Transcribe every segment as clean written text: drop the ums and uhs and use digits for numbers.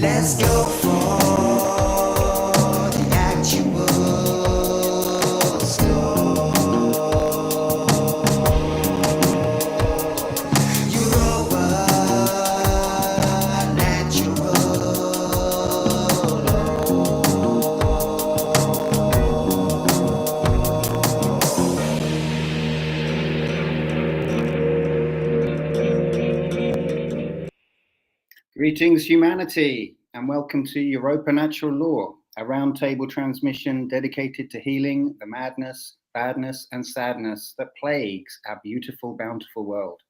Let's go for the actual store. Europa natural. Greetings, humanity, and welcome to Europa Natural Law, a roundtable transmission dedicated to healing the madness, badness, and sadness that plagues our beautiful, bountiful world.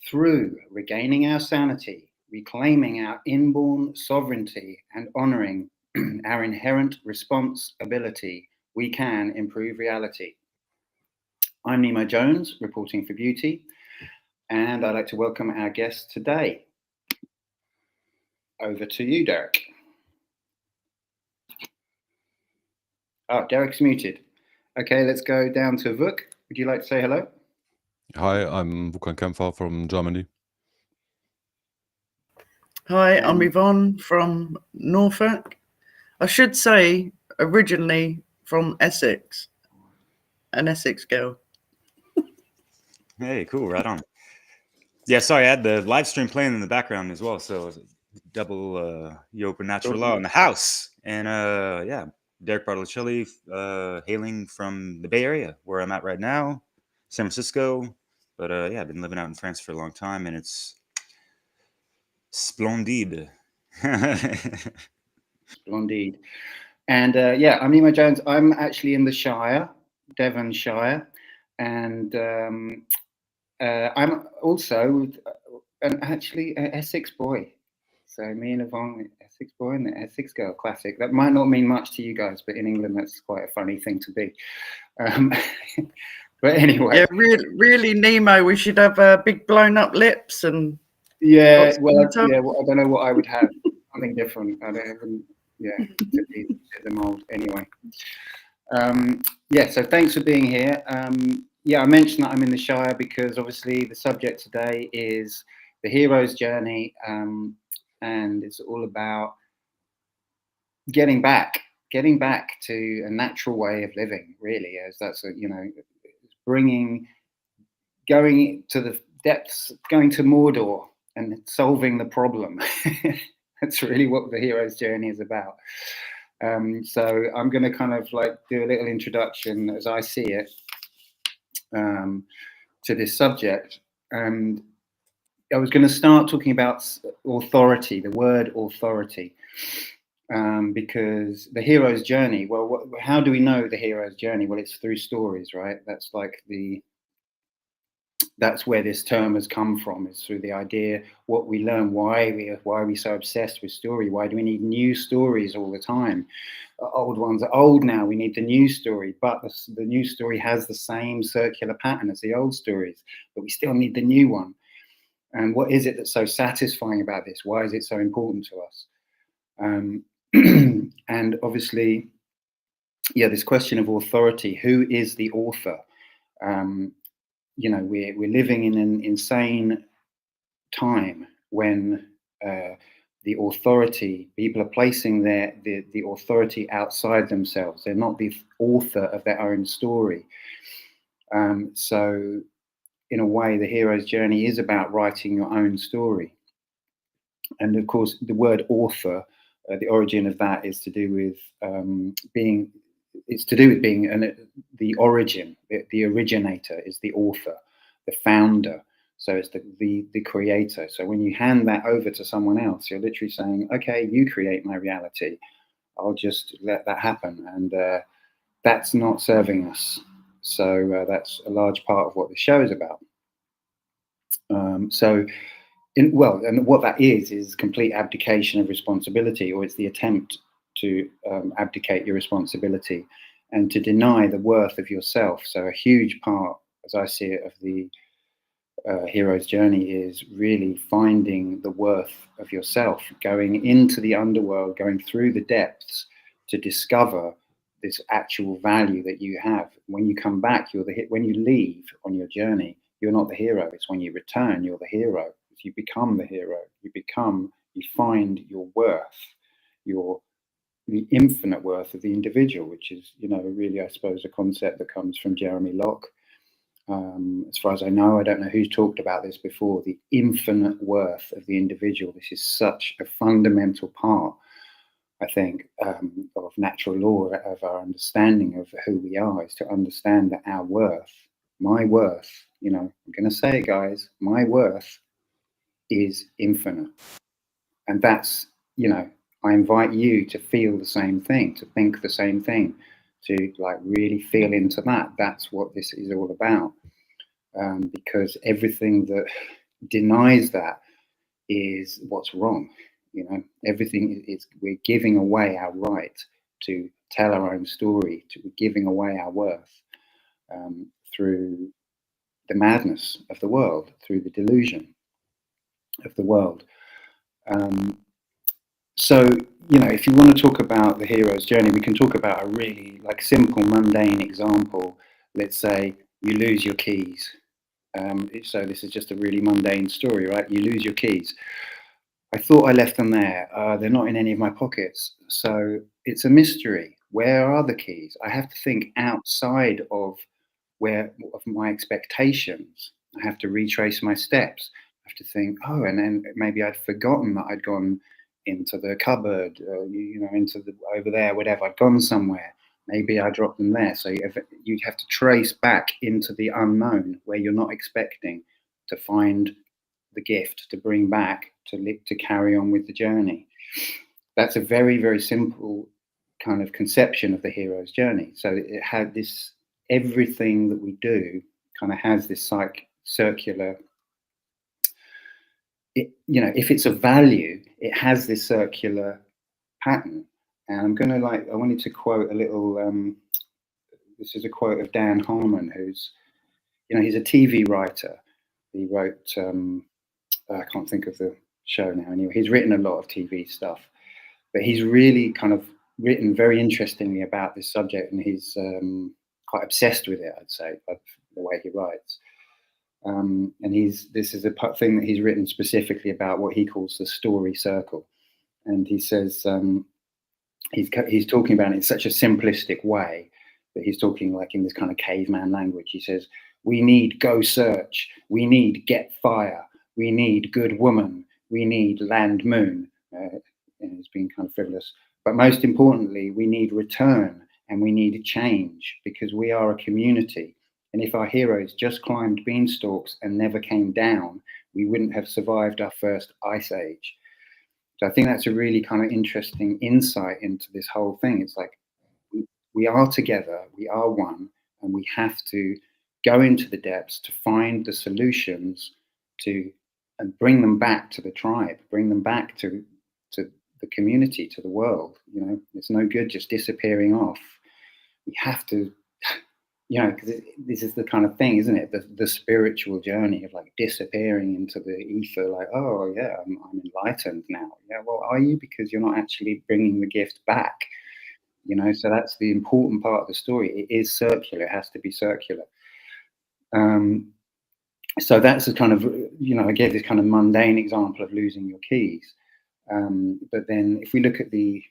Through regaining our sanity, reclaiming our inborn sovereignty, and honoring our inherent responsibility, we can improve reality. I'm Nemo Jones, reporting for Beauty, and I'd like to welcome our guest today. Over to you, Derek. Oh, Derek's muted. Okay, let's go down to Vuk. Would you like to say hello? Hi, I'm Vukan Kempfer from Germany. Hi, I'm Yvonne from Norfolk. I should say originally from Essex, an Essex girl. Hey, cool, right on. Yeah, sorry, I had the live stream playing in the background as well, so double Europa Natural Law in the house. And yeah, Derek Bartolucci, hailing from the Bay Area, where I'm at right now, San Francisco. But yeah, I've been living out in France for a long time, and it's splendid. Splendid. And yeah, I'm Nemo Jones. I'm actually in the Shire, Devonshire, and I'm also an Essex boy. So me and Yvonne, Essex boy and the Essex girl, classic. That might not mean much to you guys, but in England, that's quite a funny thing to be. But anyway. Yeah, really, Nemo, we should have big blown up lips and. Yeah, well, I don't know what I would have. Something different. I don't. Yeah, fit the mold anyway. Yeah, so thanks for being here. Yeah, I mentioned that I'm in the Shire because obviously the subject today is the hero's journey, and it's all about getting back to a natural way of living, really, as that's a, you know, going to the depths, going to Mordor and solving the problem. That's really what the hero's journey is about. So I'm going to kind of like do a little introduction as I see it to this subject. And I was going to start talking about authority, the word authority, because the hero's journey, well, how do we know the hero's journey? Well, it's through stories, right? That's like that's where this term has come from, is through the idea, what we learn, why are we so obsessed with story? Why do we need new stories all the time? Old ones are old now, we need the new story, but the new story has the same circular pattern as the old stories, but we still need the new one. And what is it that's so satisfying about this? Why is it so important to us? And obviously, yeah, this question of authority, who is the author? You know, we're living in an insane time when the authority, people are placing the authority outside themselves. They're not the author of their own story. So in a way, the hero's journey is about writing your own story. And of course, the word author, the origin of that is to do with being the origin, the originator is the author, the founder. So it's the creator. So when you hand that over to someone else, you're literally saying, okay, you create my reality. I'll just let that happen. And that's not serving us. So that's a large part of what the show is about. And what that is complete abdication of responsibility, or it's the attempt to abdicate your responsibility and to deny the worth of yourself. So a huge part, as I see it, of the hero's journey is really finding the worth of yourself, going into the underworld, going through the depths to discover this actual value that you have. When you come back, when you leave on your journey, you're not the hero. It's when you return, you're the hero. You become the hero. You become You find your worth, the infinite worth of the individual, which is, you know, really, I suppose, a concept that comes from Jeremy Locke. As far as I know, I don't know who's talked about this before, the infinite worth of the individual. This is such a fundamental part, I think, of natural law, of our understanding of who we are, is to understand that our worth, my worth, you know, I'm going to say it, guys, my worth is infinite. And that's, you know, I invite you to feel the same thing, to think the same thing, to like really feel into that. That's what this is all about. Because everything that denies that is what's wrong. You know, everything is, we're giving away our right to tell our own story, we're giving away our worth through the madness of the world, through the delusion of the world. So, you know, if you want to talk about the hero's journey, we can talk about a really like simple, mundane example. Let's say you lose your keys. So this is just a really mundane story, right? You lose your keys. I thought I left them there. They're not in any of my pockets. So it's a mystery. Where are the keys? I have to think outside of my expectations. I have to retrace my steps. I have to think, oh, and then maybe I'd forgotten that I'd gone into the cupboard, you know, into the over there, whatever. I'd gone somewhere. Maybe I dropped them there. So you have to trace back into the unknown where you're not expecting to find the gift to bring back to carry on with the journey. That's a very, very simple kind of conception of the hero's journey. So it had this, everything that we do kind of has this circular, you know, if it's a value, it has this circular pattern. And I'm going to I wanted to quote a little, this is a quote of Dan Harmon, who's, you know, he's a TV writer. He wrote, I can't think of the show now. Anyway, he's written a lot of TV stuff, but he's really kind of written very interestingly about this subject, and he's quite obsessed with it, I'd say, by the way he writes. And this is a thing that he's written specifically about what he calls the story circle. And he says, he's talking about it in such a simplistic way that he's talking like in this kind of caveman language. He says, we need go search, we need get fire, we need good woman, we need land moon. And it's been kind of frivolous. But most importantly, we need return and we need change, because we are a community. And if our heroes just climbed beanstalks and never came down, we wouldn't have survived our first ice age. So I think that's a really kind of interesting insight into this whole thing. It's like we are together, we are one, and we have to go into the depths to find the solutions and bring them back to the tribe, bring them back to the community, to the world. You know, it's no good just disappearing off. We have to, you know, because this is the kind of thing, isn't it? The spiritual journey of like disappearing into the ether, like, oh yeah, I'm enlightened now. Yeah, well, are you? Because you're not actually bringing the gift back. You know, so that's the important part of the story. It is circular. It has to be circular. So that's a kind of, you know, I gave this kind of mundane example of losing your keys. But then if we look at the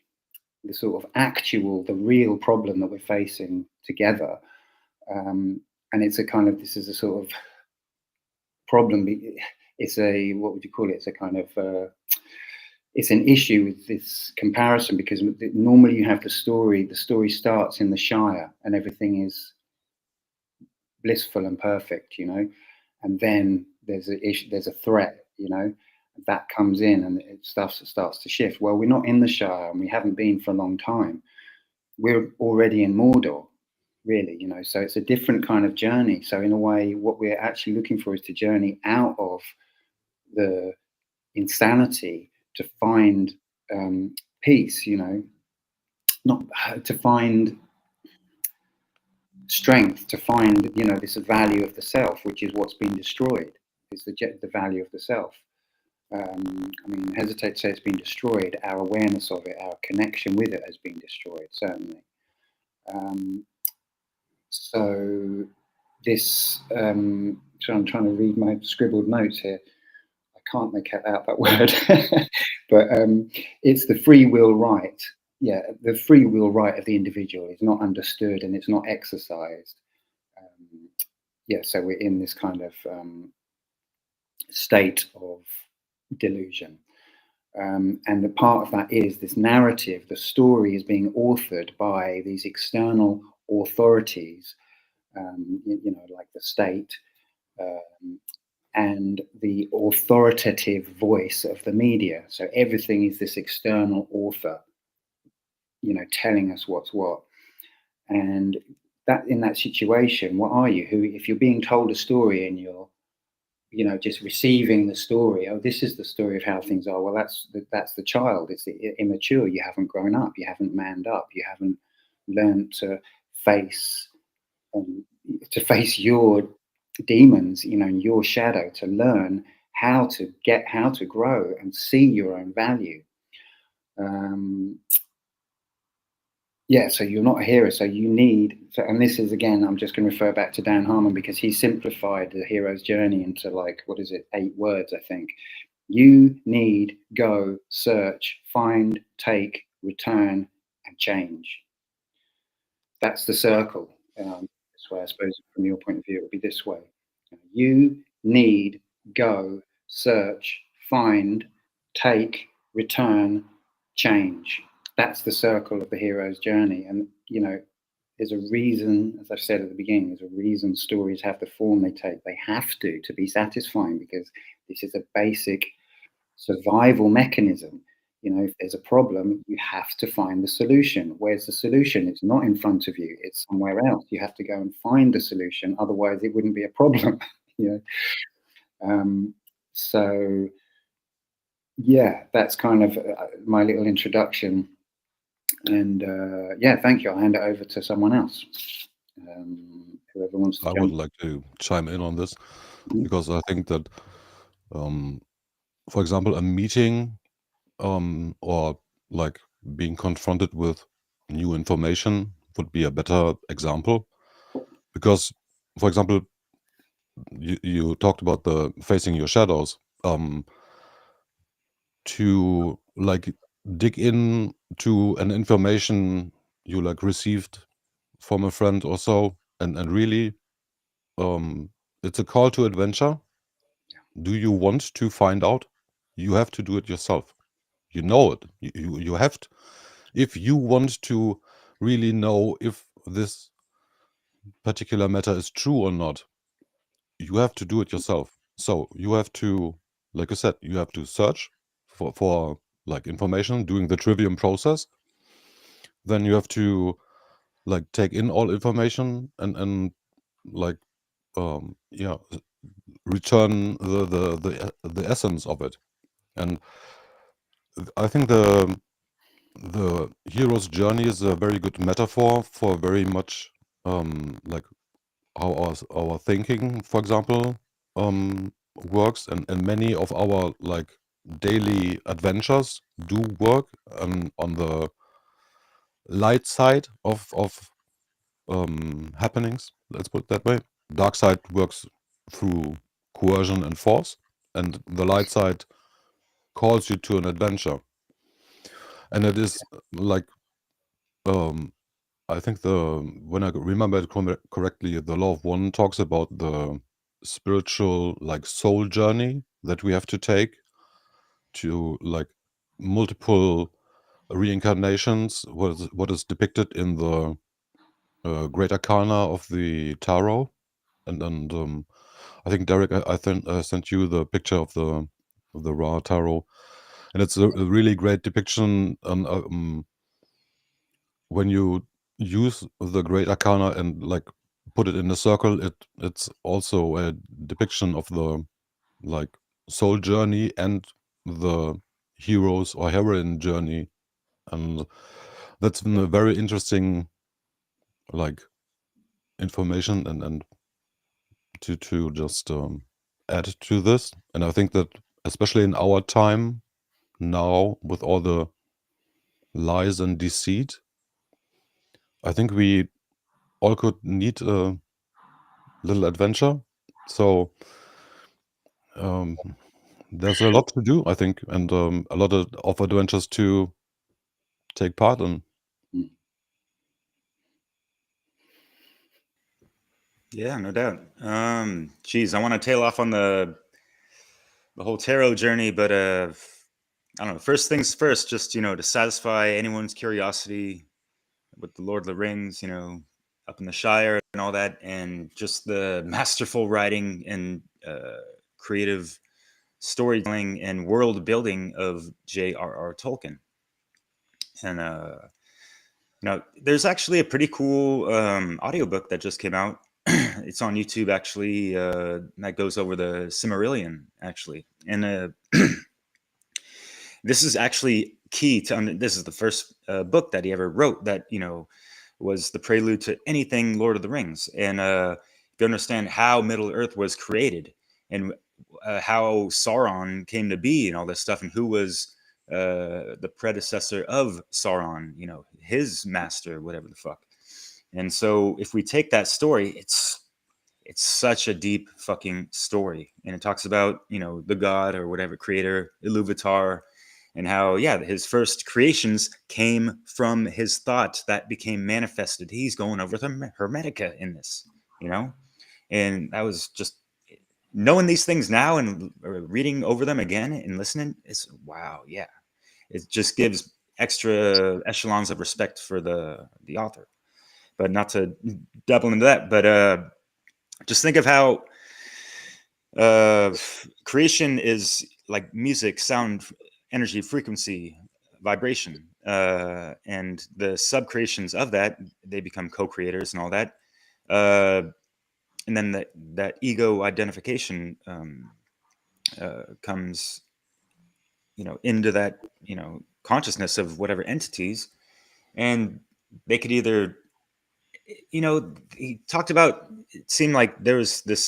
sort of the real problem that we're facing together, and it's a kind of, this is a sort of problem. It's a, what would you call it? It's a kind of, it's an issue with this comparison, because normally you have the story starts in the Shire and everything is blissful and perfect, you know, and then there's a issue, there's a threat, you know, that comes in and it starts to shift. Well, we're not in the Shire and we haven't been for a long time. We're already in Mordor, really, you know, so it's a different kind of journey. So in a way, what we're actually looking for is to journey out of the insanity to find peace, you know, not to find strength, to find, you know, this value of the self, which is what's been destroyed, is the value of the self. I mean, I hesitate to say it's been destroyed. Our awareness of it, our connection with it has been destroyed, certainly. So this, so I'm trying to read my scribbled notes here. I can't make out that word, but it's the free will right. Yeah, the free will right of the individual is not understood and it's not exercised. Yeah, so we're in this kind of state of delusion. And the part of that is this narrative, the story is being authored by these external authorities, you know, like the state, and the authoritative voice of the media. So everything is this external author, you know, telling us what's what. And that, in that situation, what are you? Who, if you're being told a story and you're, you know, just receiving the story, oh, this is the story of how things are. Well, that's the child. It's the immature. You haven't grown up. You haven't manned up. You haven't learned to face your demons, you know, your shadow, to learn how to grow and see your own value. Yeah, so you're not a hero, so you need, and this is, again, I'm just going to refer back to Dan Harmon because he simplified the hero's journey into, like, what is it, 8 words, I think. You need, go, search, find, take, return, and change. That's the circle. This way, I suppose, from your point of view, it would be this way. You need, go, search, find, take, return, change. That's the circle of the hero's journey. And, you know, there's a reason, as I said at the beginning, there's a reason stories have the form they take. They have to be satisfying, because this is a basic survival mechanism. You know, if there's a problem, you have to find the solution. Where's the solution? It's not in front of you. It's somewhere else. You have to go and find the solution. Otherwise, it wouldn't be a problem. You know? So, yeah, that's kind of my little introduction. And yeah, thank you. I'll hand it over to someone else. Whoever wants to I would like to chime in on this, because I think that, for example, a meeting or like being confronted with new information would be a better example. Because, for example, you talked about the facing your shadows. To like dig in to an information you like received from a friend or so, and really it's a call to adventure. Do you want to find out? You have to do it yourself. You know it. You have to. If you want to really know if this particular matter is true or not, you have to do it yourself. So you have to, like I said, you have to search for like information, doing the trivium process. Then you have to like take in all information and like yeah, return the essence of it. And I think the hero's journey is a very good metaphor for very much like how our thinking, for example, works, and many of our like daily adventures do work on the light side of happenings. Let's put it that way. Dark side works through coercion and force, and the light side calls you to an adventure. And it is like I think when I remember it correctly, the law of one talks about the spiritual like soul journey that we have to take to like multiple reincarnations. What is depicted in the Great Arcana of the Tarot, and I think Derek, I sent you the picture of the Ra Tarot, and it's a really great depiction. When you use the Great Arcana and like put it in a circle, it's also a depiction of the like soul journey and the hero's or heroine journey, and that's been a very interesting like information and to just add to this. And I think that especially in our time now, with all the lies and deceit, I think we all could need a little adventure. So there's a lot to do, I think, and a lot of adventures to take part in. Yeah, no doubt. Geez, I want to tail off on the whole tarot journey, but I don't know. First things first, just to satisfy anyone's curiosity with the Lord of the Rings, up in the Shire and all that, and just the masterful writing and creative storytelling and world building of J.R.R. Tolkien. And there's actually a pretty cool audiobook that just came out. It's on YouTube, actually, that goes over the Silmarillion, actually. And this is actually key to this is the first book that he ever wrote that was the prelude to anything Lord of the Rings. And if you understand how Middle Earth was created and how Sauron came to be and all this stuff, and who was the predecessor of Sauron, his master, whatever the fuck. And so if we take that story, it's such a deep fucking story, and it talks about the god or whatever creator, Iluvatar, and how his first creations came from his thought that became manifested. He's going over the Hermetica in this, and that was just knowing these things now and reading over them again and listening. It's wow, yeah, it just gives extra echelons of respect for the author. But not to double into that, but just think of how creation is like music, sound, energy, frequency, vibration, and the sub-creations of that, they become co-creators and all that. And then that ego identification comes, into that, consciousness of whatever entities, and they could either, he talked about, it seemed like there was this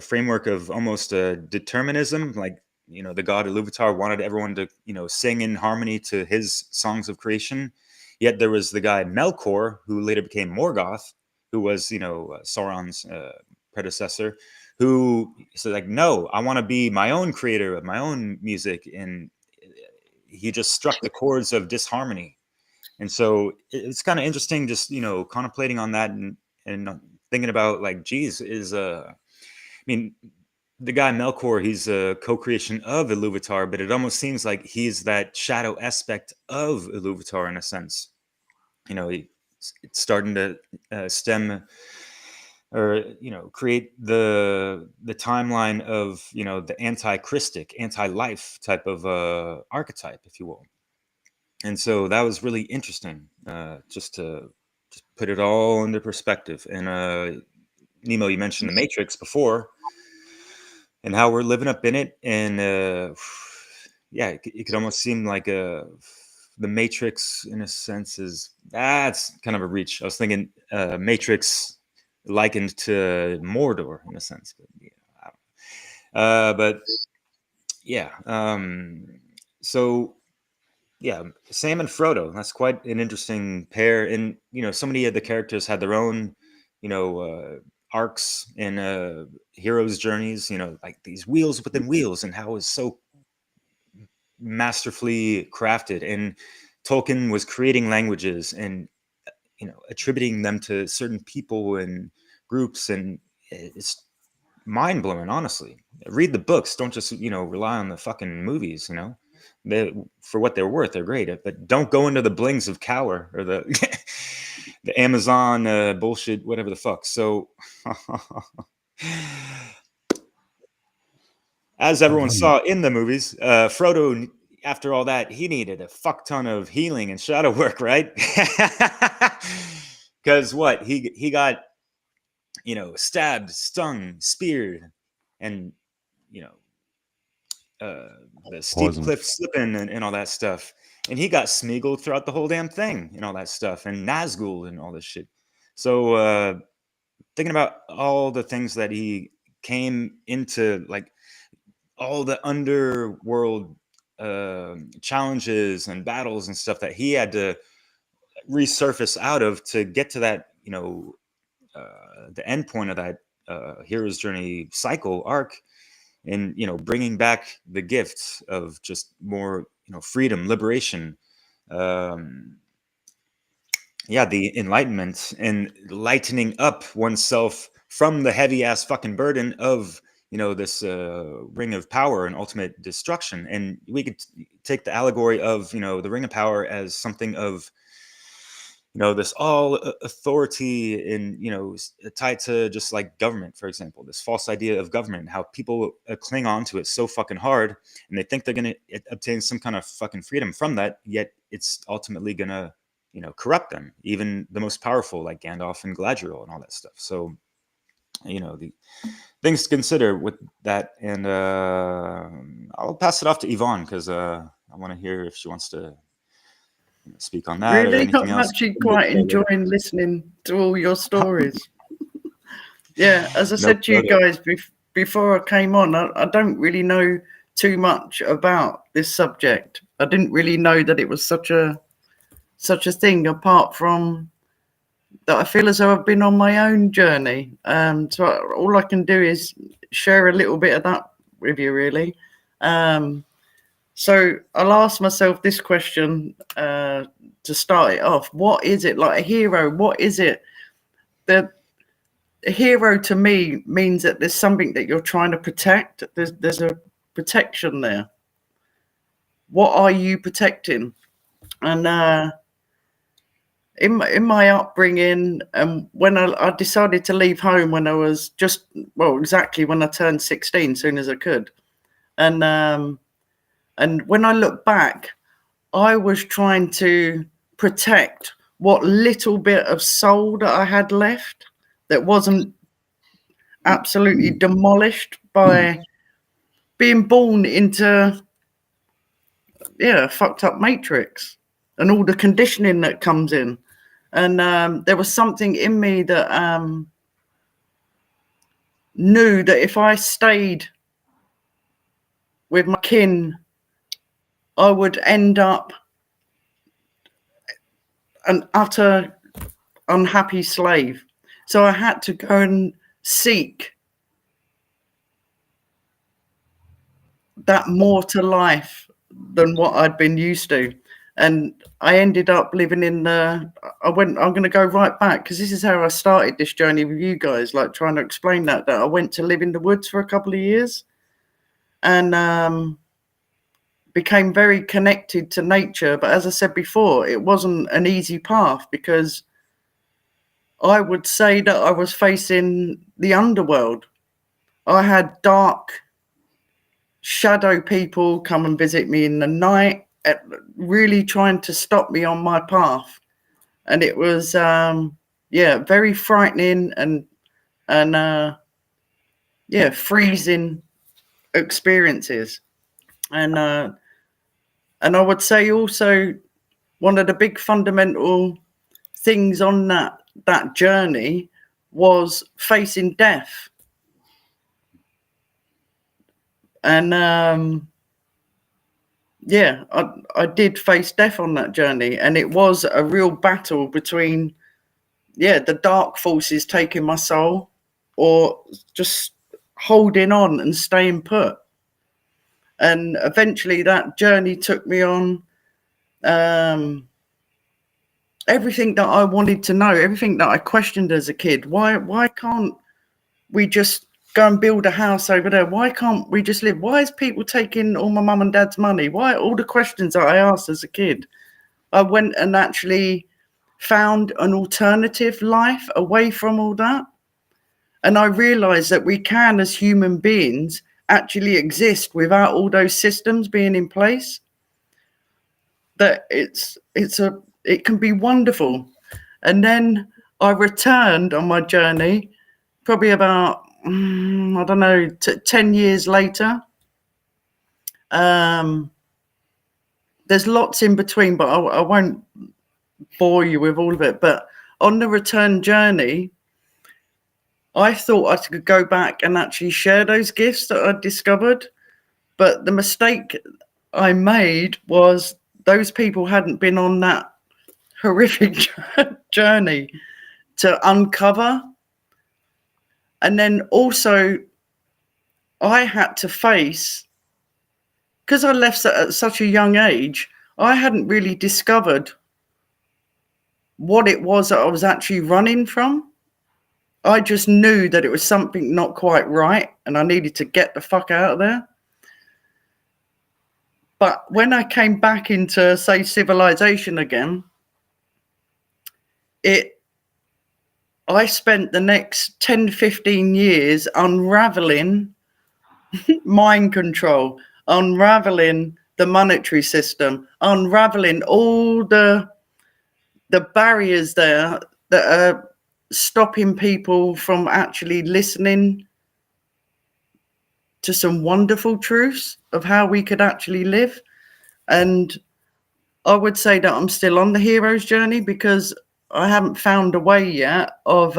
framework of almost a determinism, like, the god Iluvatar wanted everyone to, sing in harmony to his songs of creation. Yet there was the guy Melkor, who later became Morgoth, who was, Sauron's predecessor, who said, like, no, I want to be my own creator of my own music. And he just struck the chords of disharmony. And so it's kind of interesting, just, contemplating on that and thinking about, like, geez, I mean, the guy Melkor, he's a co-creation of Iluvatar, but it almost seems like he's that shadow aspect of Iluvatar in a sense. It's starting to stem or, create the timeline of, the anti-Christic, anti-life type of archetype, if you will. And so that was really interesting, just to put it all into perspective. And Nemo, you mentioned the Matrix before, and how we're living up in it. And it could almost seem like the Matrix, in a sense, that's kind of a reach. I was thinking Matrix likened to Mordor, in a sense, but so. Yeah, Sam and Frodo. That's quite an interesting pair. And, so many of the characters had their own, arcs and heroes' journeys, like these wheels within wheels, and how it was so masterfully crafted. And Tolkien was creating languages and, attributing them to certain people and groups. And it's mind-blowing, honestly. Read the books. Don't just, rely on the fucking movies, for what they're worth, they're great, but don't go into the blings of Cower or the the Amazon bullshit, whatever the fuck. So as everyone saw in the movies, Frodo, after all that, he needed a fuck ton of healing and shadow work, right? Because what he got, stabbed, stung, speared, and the steep Poison. cliff slipping and all that stuff. And he got Smeagol throughout the whole damn thing and all that stuff, and Nazgul and all this shit. So thinking about all the things that he came into, like all the underworld challenges and battles and stuff that he had to resurface out of to get to that, the end point of that hero's journey cycle arc. in, you know, bringing back the gifts of just more, you know, freedom, liberation, yeah, the enlightenment, and lightening up oneself from the heavy ass fucking burden of, you know, this ring of power and ultimate destruction. And we could take the allegory of, you know, the ring of power as something of, you know, this all authority and, you know, tied to just like government, for example, this false idea of government, how people cling on to it so fucking hard, and they think they're going to obtain some kind of fucking freedom from that, yet it's ultimately going to, you know, corrupt them, even the most powerful like Gandalf and Galadriel and all that stuff. So, you know, the things to consider with that. And I'll pass it off to Yvonne, because I want to hear if she wants to speak on that or Really, anything I'm else. actually quite enjoying listening to all your stories. Yeah, as I said to you guys before I came on, I don't really know too much about this subject. I didn't really know that it was such a thing, apart from that I feel as though I've been on my own journey. So all I can do is share a little bit of that with you, really. So I'll ask myself this question to start it off. What is it, like a hero? What is it? A hero to me means that there's something that you're trying to protect. There's a protection there. What are you protecting? And in my upbringing, when I decided to leave home when I was exactly when I turned 16, soon as I could, and when I look back, I was trying to protect what little bit of soul that I had left that wasn't absolutely demolished by being born into, a fucked up matrix and all the conditioning that comes in. And there was something in me that knew that if I stayed with my kin, I would end up an utter unhappy slave. So I had to go and seek that more to life than what I'd been used to. And I ended up living in I'm going to go right back, because this is how I started this journey with you guys, like trying to explain that I went to live in the woods for a couple of years and became very connected to nature. But as I said before, it wasn't an easy path, because I would say that I was facing the underworld. I had dark shadow people come and visit me in the night, really trying to stop me on my path. And it was, very frightening and freezing experiences. And I would say also one of the big fundamental things on that journey was facing death. And I did face death on that journey, and it was a real battle between the dark forces taking my soul or just holding on and staying put. And eventually that journey took me on everything that I wanted to know, everything that I questioned as a kid. Why can't we just go and build a house over there? Why can't we just live? Why is people taking all my mum and dad's money? Why? All the questions that I asked as a kid. I went and actually found an alternative life away from all that. And I realized that we can, as human beings, actually exist without all those systems being in place. That it can be wonderful. And then I returned on my journey, probably about 10 years later. There's lots in between, but I won't bore you with all of it. But on the return journey, I thought I could go back and actually share those gifts that I'd discovered. But the mistake I made was those people hadn't been on that horrific journey to uncover. And then also, I had to face, because I left at such a young age, I hadn't really discovered what it was that I was actually running from. I just knew that it was something not quite right and I needed to get the fuck out of there. But when I came back into, say, civilization again, I spent the next 10, 15 years unraveling mind control, unraveling the monetary system, unraveling all the barriers there that are stopping people from actually listening to some wonderful truths of how we could actually live. And I would say that I'm still on the hero's journey because I haven't found a way yet of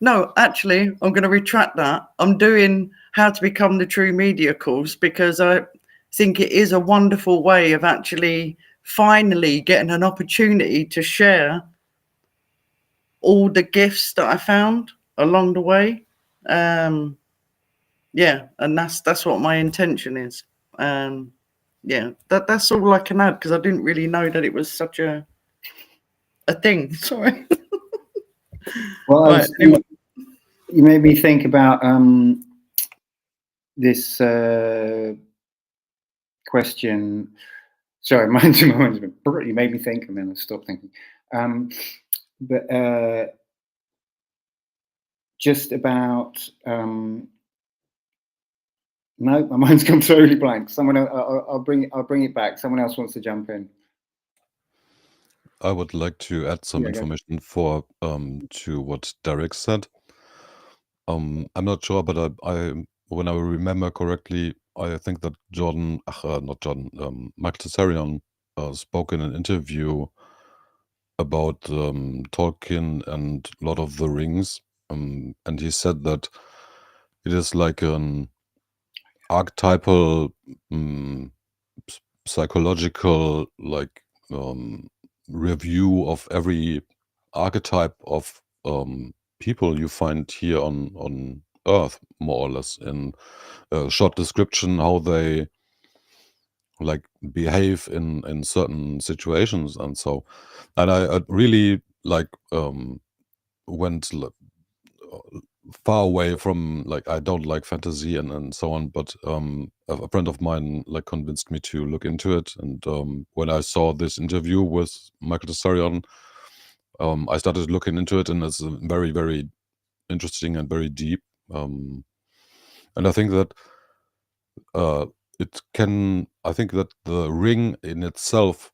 no, actually, I'm going to retract that. I'm doing How to Become the True Media course because I think it is a wonderful way of actually finally getting an opportunity to share all the gifts that I found along the way. Yeah, and that's what my intention is. Yeah, that's all I can add because I didn't really know that it was such a thing. Sorry. Well, Right, anyway. you made me think about this question. Sorry, you made me think and then I stopped thinking. But just about no, my mind's gone totally blank. Someone else, I'll bring it back. Someone else wants to jump in. I would like to add some information for to what Derek said. I'm not sure, but I when I remember correctly, I think that Michael Tessarion spoke in an interview about Tolkien and Lord of the Rings, and he said that it is like an archetypal psychological like review of every archetype of people you find here on Earth, more or less, in a short description how they like behave in certain situations. And so, and I really like went far away from, like, I don't like fantasy and so on, but a friend of mine like convinced me to look into it. And when I saw this interview with Michael Tessarion, I started looking into it, and it's very, very interesting and very deep. And I think that I think that the ring in itself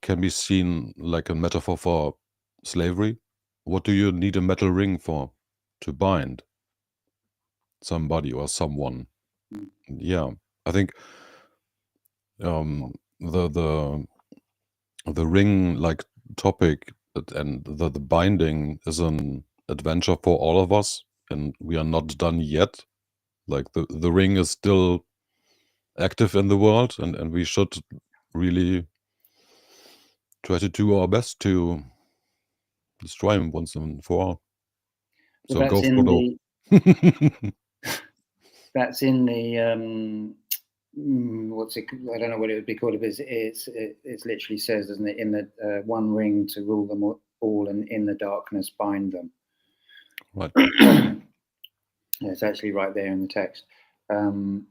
can be seen like a metaphor for slavery. What do you need a metal ring for? To bind somebody or someone. Yeah, I think the ring like topic and the binding is an adventure for all of us, and we are not done yet. Like the ring is still active in the world, and we should really try to do our best to destroy him once and for all. So that's go in Frodo. That's in the what's it? I don't know what it would be called. It literally says, doesn't it? In the one ring to rule them all, and in the darkness bind them. Right. Yeah, it's actually right there in the text. Yeah,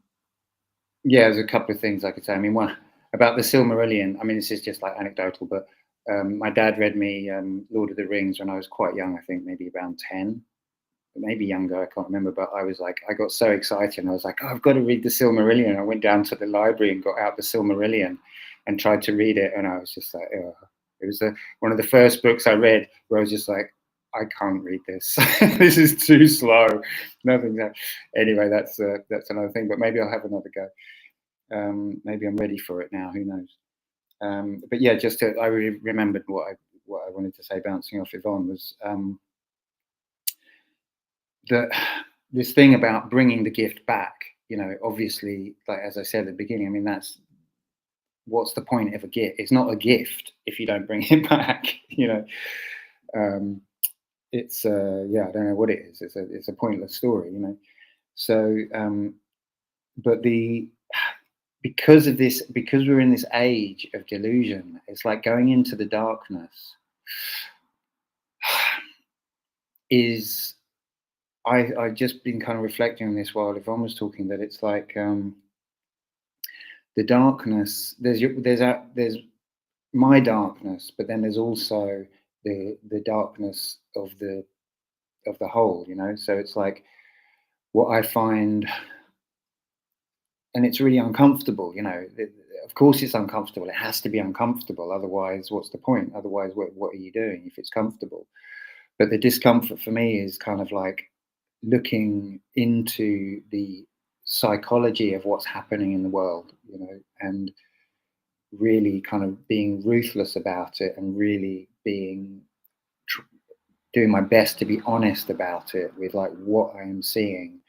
there's a couple of things I could say. I mean, one about the Silmarillion. I mean, this is just like anecdotal, but my dad read me Lord of the Rings when I was quite young. I think maybe around 10. Maybe younger, I can't remember, but I was like, I got so excited, and I was like, oh, I've got to read the Silmarillion. I went down to the library and got out the Silmarillion and tried to read it, and I was just like, oh. It was one of the first books I read where I was just like, I can't read this. This is too slow. Nothing. Anyway, that's another thing. But maybe I'll have another go. Maybe I'm ready for it now. Who knows? But yeah, I remembered what I wanted to say. Bouncing off Yvonne was. This thing about bringing the gift back, you know, obviously, like as I said at the beginning, I mean, what's the point of a gift? It's not a gift if you don't bring it back, you know. it's yeah, I don't know what it is. It's a pointless story, you know. So but because of this, because we're in this age of delusion, it's like going into the darkness is, I've just been kind of reflecting on this while Yvonne was talking, that it's like the darkness, there's my darkness, but then there's also the darkness of the whole, you know. So it's like what I find, and it's really uncomfortable, you know. Of course it's uncomfortable, it has to be uncomfortable, otherwise what's the point? Otherwise what are you doing if it's comfortable? But the discomfort for me is kind of like looking into the psychology of what's happening in the world, you know, and really kind of being ruthless about it, and really doing my best to be honest about it with like what I am seeing,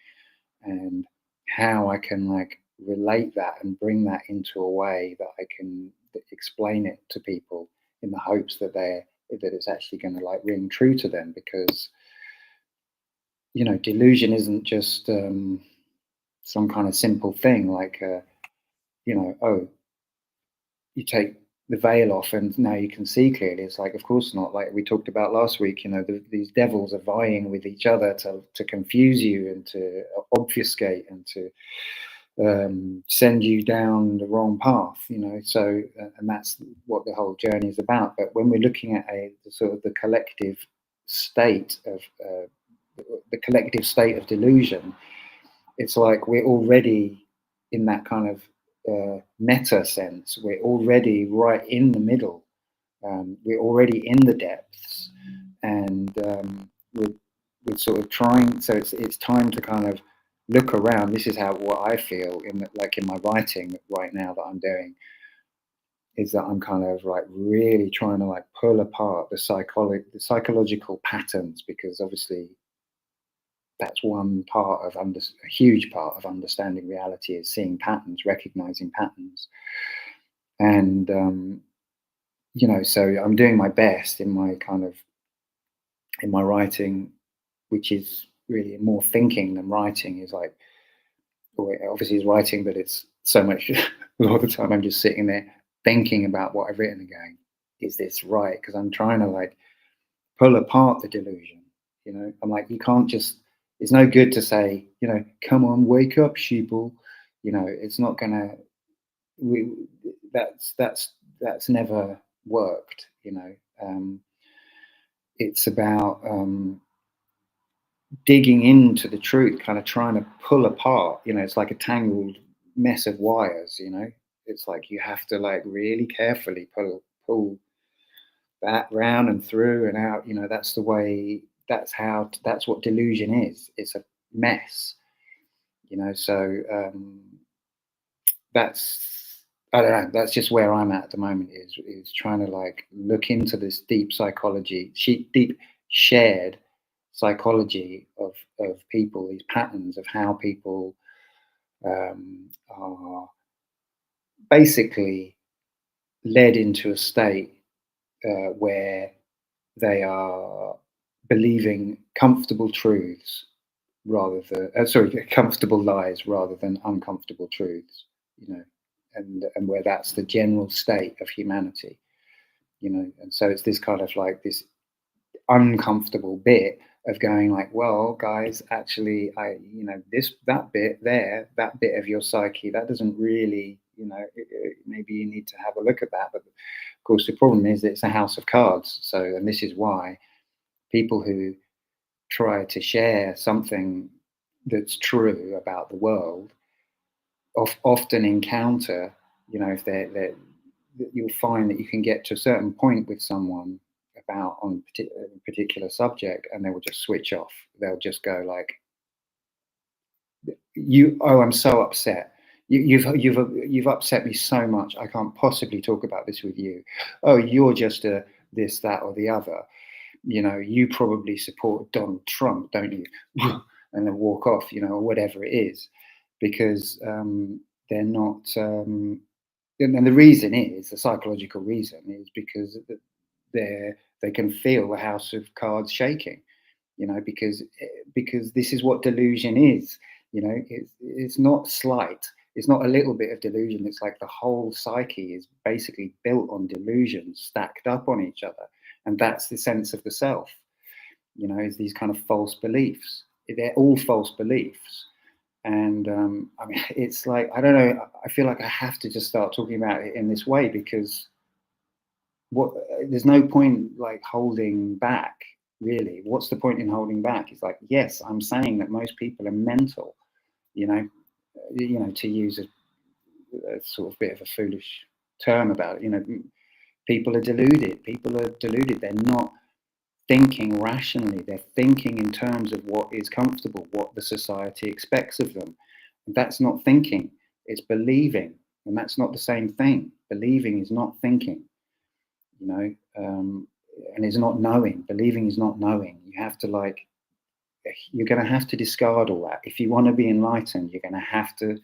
and how I can like relate that and bring that into a way that I can explain it to people in the hopes that it's actually going to like ring true to them. Because, you know, delusion isn't just some kind of simple thing like you know, oh, you take the veil off and now you can see clearly. It's like, of course not. Like we talked about last week, you know, these devils are vying with each other to confuse you and to obfuscate and to send you down the wrong path, you know. So and that's what the whole journey is about. But when we're looking at the collective state of delusion, it's like we're already in that kind of meta sense. We're already right in the middle. We're already in the depths, and we're sort of trying. So it's time to kind of look around. This is what I feel in my writing right now that I'm doing, is that I'm kind of like really trying to like pull apart the psychological patterns, because obviously that's one part of a huge part of understanding reality, is seeing patterns, recognizing patterns. And you know, so I'm doing my best in my writing, which is really more thinking than writing. Is like, obviously it's writing, but it's so much a lot of the time I'm just sitting there thinking about what I've written and going, is this right? Because I'm trying to like pull apart the delusion, you know. I'm like, you can't just, it's no good to say, you know, come on, wake up, sheeple, you know. It's not gonna, that's never worked, you know. It's about digging into the truth, kind of trying to pull apart, you know. It's like a tangled mess of wires, you know. It's like you have to like really carefully pull that round and through and out, you know. That's the way, that's what delusion is. It's a mess, you know. So I don't know, that's just where I'm at the moment, is trying to like look into this deep psychology, deep shared psychology of people, these patterns of how people are basically led into a state where they are believing comfortable truths rather than comfortable lies rather than uncomfortable truths, you know. And where that's the general state of humanity, you know. And so it's this kind of like this uncomfortable bit of going like, well, guys, actually, you know, that bit of your psyche, that doesn't really, you know, maybe you need to have a look at that. But of course, the problem is that it's a house of cards. So, and this is why people who try to share something that's true about the world often encounter, you know, if they're you'll find that you can get to a certain point with someone about on a particular subject, and they will just switch off. They'll just go like, oh, I'm so upset. You've upset me so much. I can't possibly talk about this with you. Oh, you're just a this, that, or the other. You know, you probably support Donald Trump, don't you? And then walk off, you know, or whatever it is, because they're not. And the reason is, the psychological reason is because they can feel the house of cards shaking. you know, because this is what delusion is. You know, it's not slight. It's not a little bit of delusion. It's like the whole psyche is basically built on delusions stacked up on each other. And that's the sense of the self, you know, is these kind of false beliefs. They're all false beliefs. And I mean, it's like, I don't know, I feel like I have to just start talking about it in this way, because there's no point like holding back, really. What's the point in holding back? It's like, yes, I'm saying that most people are mental, you know, to use a sort of bit of a foolish term about it, you know, people are deluded. People are deluded. They're not thinking rationally. They're thinking in terms of what is comfortable, what the society expects of them. That's not thinking, it's believing. And that's not the same thing. Believing is not thinking, you know, and it's not knowing. Believing is not knowing. You have to like, you're going to have to discard all that. If you want to be enlightened, you're going to have to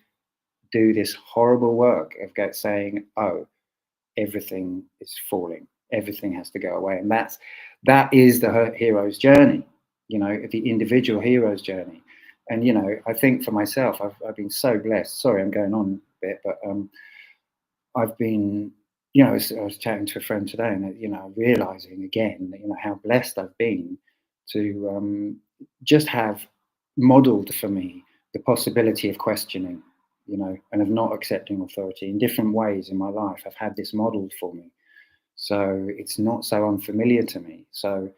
do this horrible work of saying, oh, everything is falling. Everything has to go away. And that is the hero's journey, you know, the individual hero's journey. And, you know, I think for myself, I've been so blessed. Sorry, I'm going on a bit, but I've been, you know, I was chatting to a friend today, and, you know, realizing again, you know, how blessed I've been to just have modeled for me the possibility of questioning, you know, and of not accepting authority in different ways in my life. I've had this modeled for me. So it's not so unfamiliar to me. So,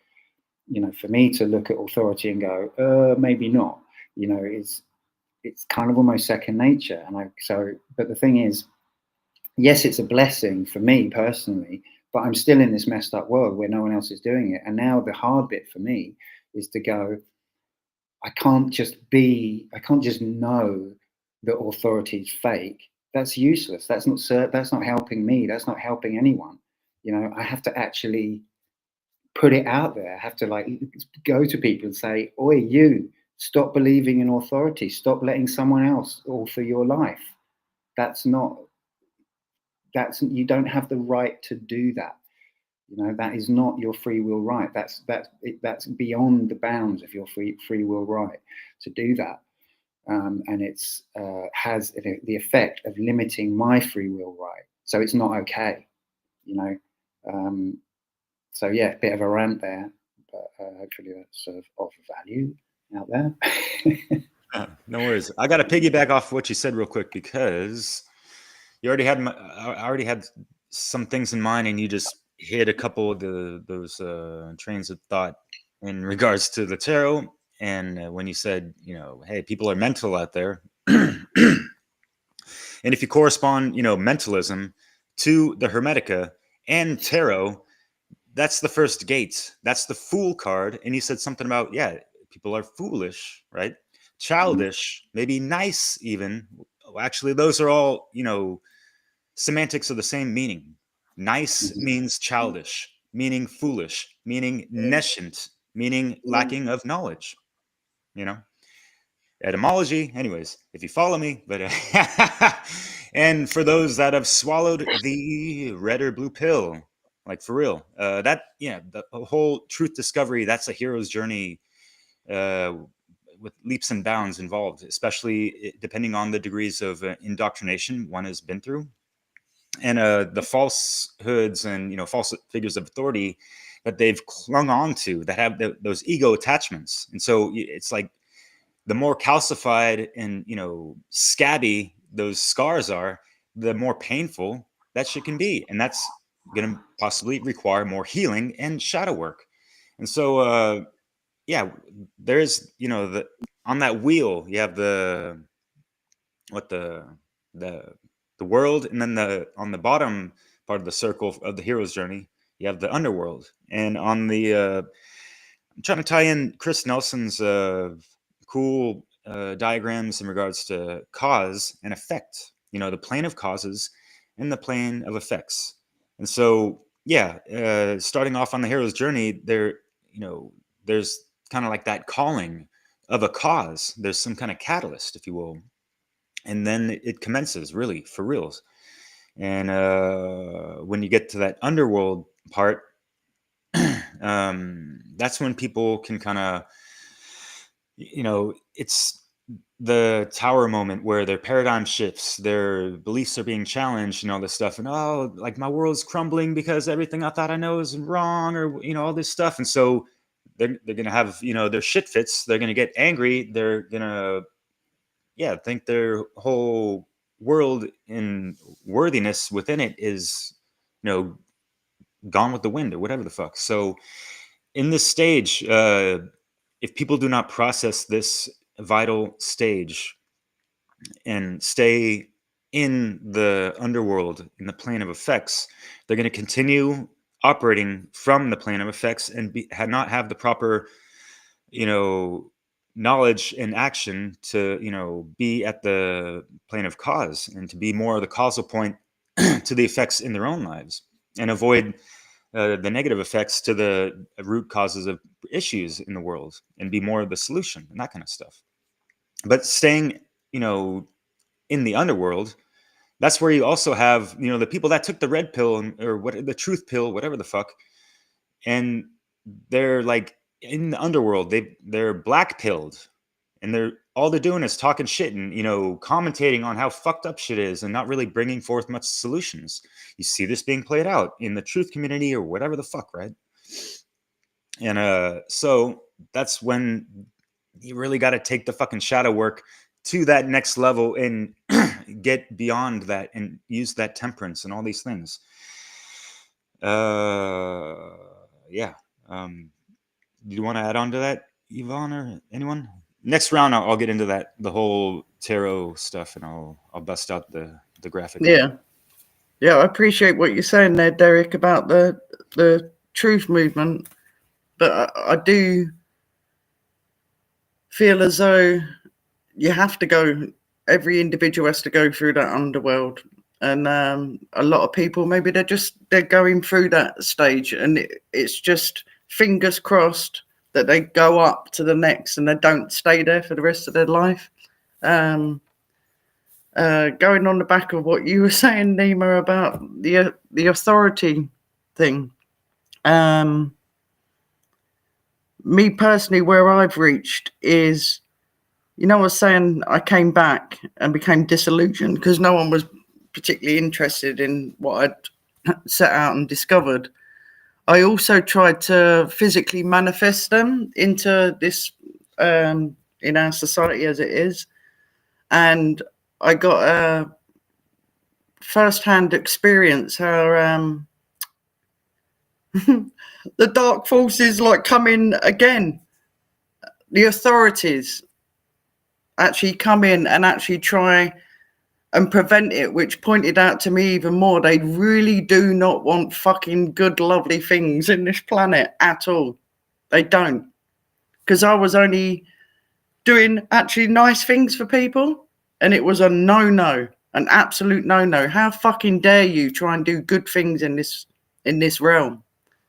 you know, for me to look at authority and go, maybe not, you know, it's kind of almost second nature. And but the thing is, yes, it's a blessing for me personally, but I'm still in this messed up world where no one else is doing it. And now the hard bit for me is to go, I can't just know that authority is fake. That's useless. That's not helping me. That's not helping anyone. You know, I have to actually put it out there. I have to like go to people and say, oi, you, stop believing in authority. Stop letting someone else author your life. You don't have the right to do that. You know, that is not your free will right. That's that's beyond the bounds of your free will right to do that. And it's has the effect of limiting my free will right. So it's not okay, you know. So yeah, a bit of a rant there, but hopefully that's sort of value out there. No worries. I got to piggyback off what you said real quick, because I already had some things in mind, and you just hit a couple of those trains of thought in regards to the tarot. And when you said, you know, hey, people are mental out there. And if you correspond, you know, mentalism to the Hermetica and tarot, that's the first gate. That's the Fool card. And you said something about, yeah, people are foolish, right? Childish, maybe nice even. Actually, those are all, you know, semantics of the same meaning. Nice means childish, meaning foolish, meaning nescient, meaning lacking of knowledge, you know? Etymology, anyways, if you follow me, but and for those that have swallowed the red or blue pill, like for real, the whole truth discovery, that's a hero's journey with leaps and bounds involved, especially depending on the degrees of indoctrination one has been through, and the falsehoods and, you know, false figures of authority that they've clung on to, that have those ego attachments. And so it's like, the more calcified and, you know, scabby those scars are, the more painful that shit can be. And that's going to possibly require more healing and shadow work. And so, yeah, there's, you know, on that wheel, you have the world. And then on the bottom part of the circle of the hero's journey, you have the underworld. And on the, I'm trying to tie in Chris Nelson's, cool diagrams in regards to cause and effect, you know, the plane of causes and the plane of effects. And so, yeah, starting off on the hero's journey, there, you know, there's kind of like that calling of a cause. There's some kind of catalyst, if you will. And then it commences really for reals. And when you get to that underworld part, that's when people can kind of you know, it's the tower moment where their paradigm shifts, their beliefs are being challenged and all this stuff. And, oh, like my world's crumbling because everything I thought I know is wrong, or, you know, all this stuff. And so they're going to have, you know, their shit fits. They're going to get angry. They're going to, yeah, think their whole world and worthiness within it is, you know, gone with the wind or whatever the fuck. So in this stage, if people do not process this vital stage and stay in the underworld, in the plane of effects, they're going to continue operating from the plane of effects and not have the proper, you know, knowledge and action to, you know, be at the plane of cause and to be more of the causal point to the effects in their own lives, and avoid the negative effects to the root causes of issues in the world, and be more of the solution and that kind of stuff. But staying, you know, in the underworld, that's where you also have, you know, the people that took the red pill or what, the truth pill, whatever the fuck, and they're like in the underworld, they're black pilled, and all they're doing is talking shit and, you know, commentating on how fucked up shit is and not really bringing forth much solutions. You see this being played out in the truth community or whatever the fuck, right? And so that's when you really got to take the fucking shadow work to that next level and get beyond that and use that temperance and all these things. Yeah. Do you want to add on to that, Yvonne, or anyone? Next round, I'll get into that, the whole tarot stuff, and I'll bust out the graphic. Yeah. Yeah, I appreciate what you're saying there, Derek, about the truth movement. But I do feel as though you have to go, every individual has to go through that underworld. And a lot of people, maybe they're going through that stage, and it's just fingers crossed that they go up to the next and they don't stay there for the rest of their life. Going on the back of what you were saying, Nemo, about the authority thing. Me personally, where I've reached is, you know, I was saying I came back and became disillusioned because no one was particularly interested in what I'd set out and discovered. I also tried to physically manifest them into this, in our society as it is. And I got a first-hand experience how the dark forces like come in again. The authorities actually come in and actually try and prevent it, which pointed out to me even more, they really do not want fucking good, lovely things in this planet at all. They don't. Because I was only doing actually nice things for people, and it was a no-no, an absolute no-no. How fucking dare you try and do good things in this realm?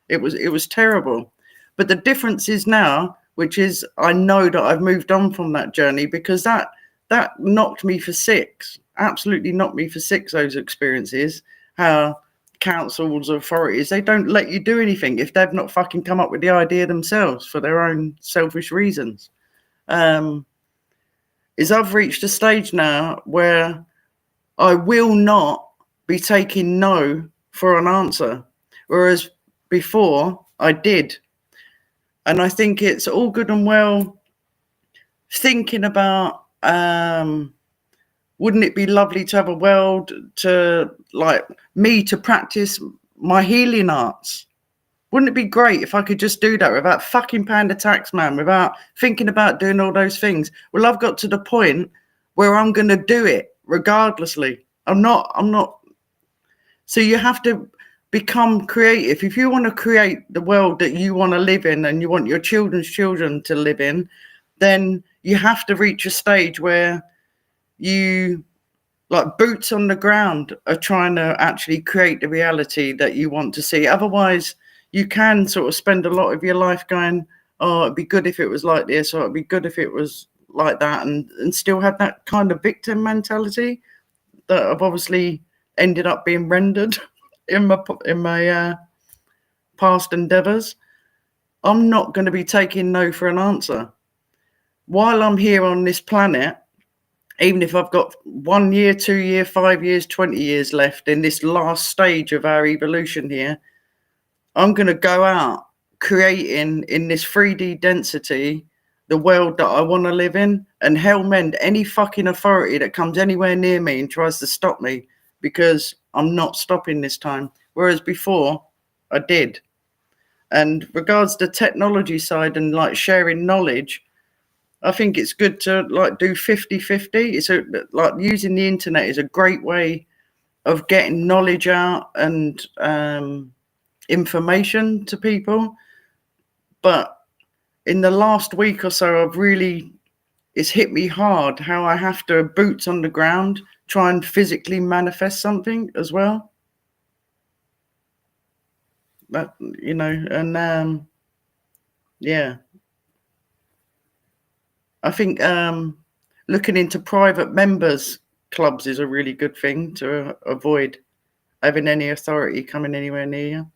It was terrible. But the difference is now, which is I know that I've moved on from that journey, because that knocked me for six. Absolutely knocked me for six, those experiences. How councils, authorities, they don't let you do anything if they've not fucking come up with the idea themselves for their own selfish reasons. Is I've reached a stage now where I will not be taking no for an answer, whereas before I did. And I think it's all good and well thinking about, wouldn't it be lovely to have a world to, like me, to practice my healing arts? Wouldn't it be great if I could just do that without fucking paying the tax man, without thinking about doing all those things? Well, I've got to the point where I'm going to do it regardlessly. I'm not. So you have to become creative. If you want to create the world that you want to live in and you want your children's children to live in, then you have to reach a stage where you, like boots on the ground, are trying to actually create the reality that you want to see. Otherwise, you can sort of spend a lot of your life going, oh, it'd be good if it was like this, or it'd be good if it was like that, and still have that kind of victim mentality that I've obviously ended up being rendered in my past endeavors. I'm not going to be taking no for an answer. while I'm here on this planet, even if I've got 1 year, 2 year, 5 years, 20 years left in this last stage of our evolution here, I'm going to go out creating in this 3D density the world that I want to live in, and hell mend any fucking authority that comes anywhere near me and tries to stop me, because I'm not stopping this time. Whereas before I did. And regards to the technology side and like sharing knowledge, I think it's good to like do 50-50. It's like using the internet is a great way of getting knowledge out and information to people. But in the last week or so, it's hit me hard how I have to boots on the ground, try and physically manifest something as well. That, you know, and yeah. I think looking into private members clubs is a really good thing to avoid having any authority coming anywhere near you.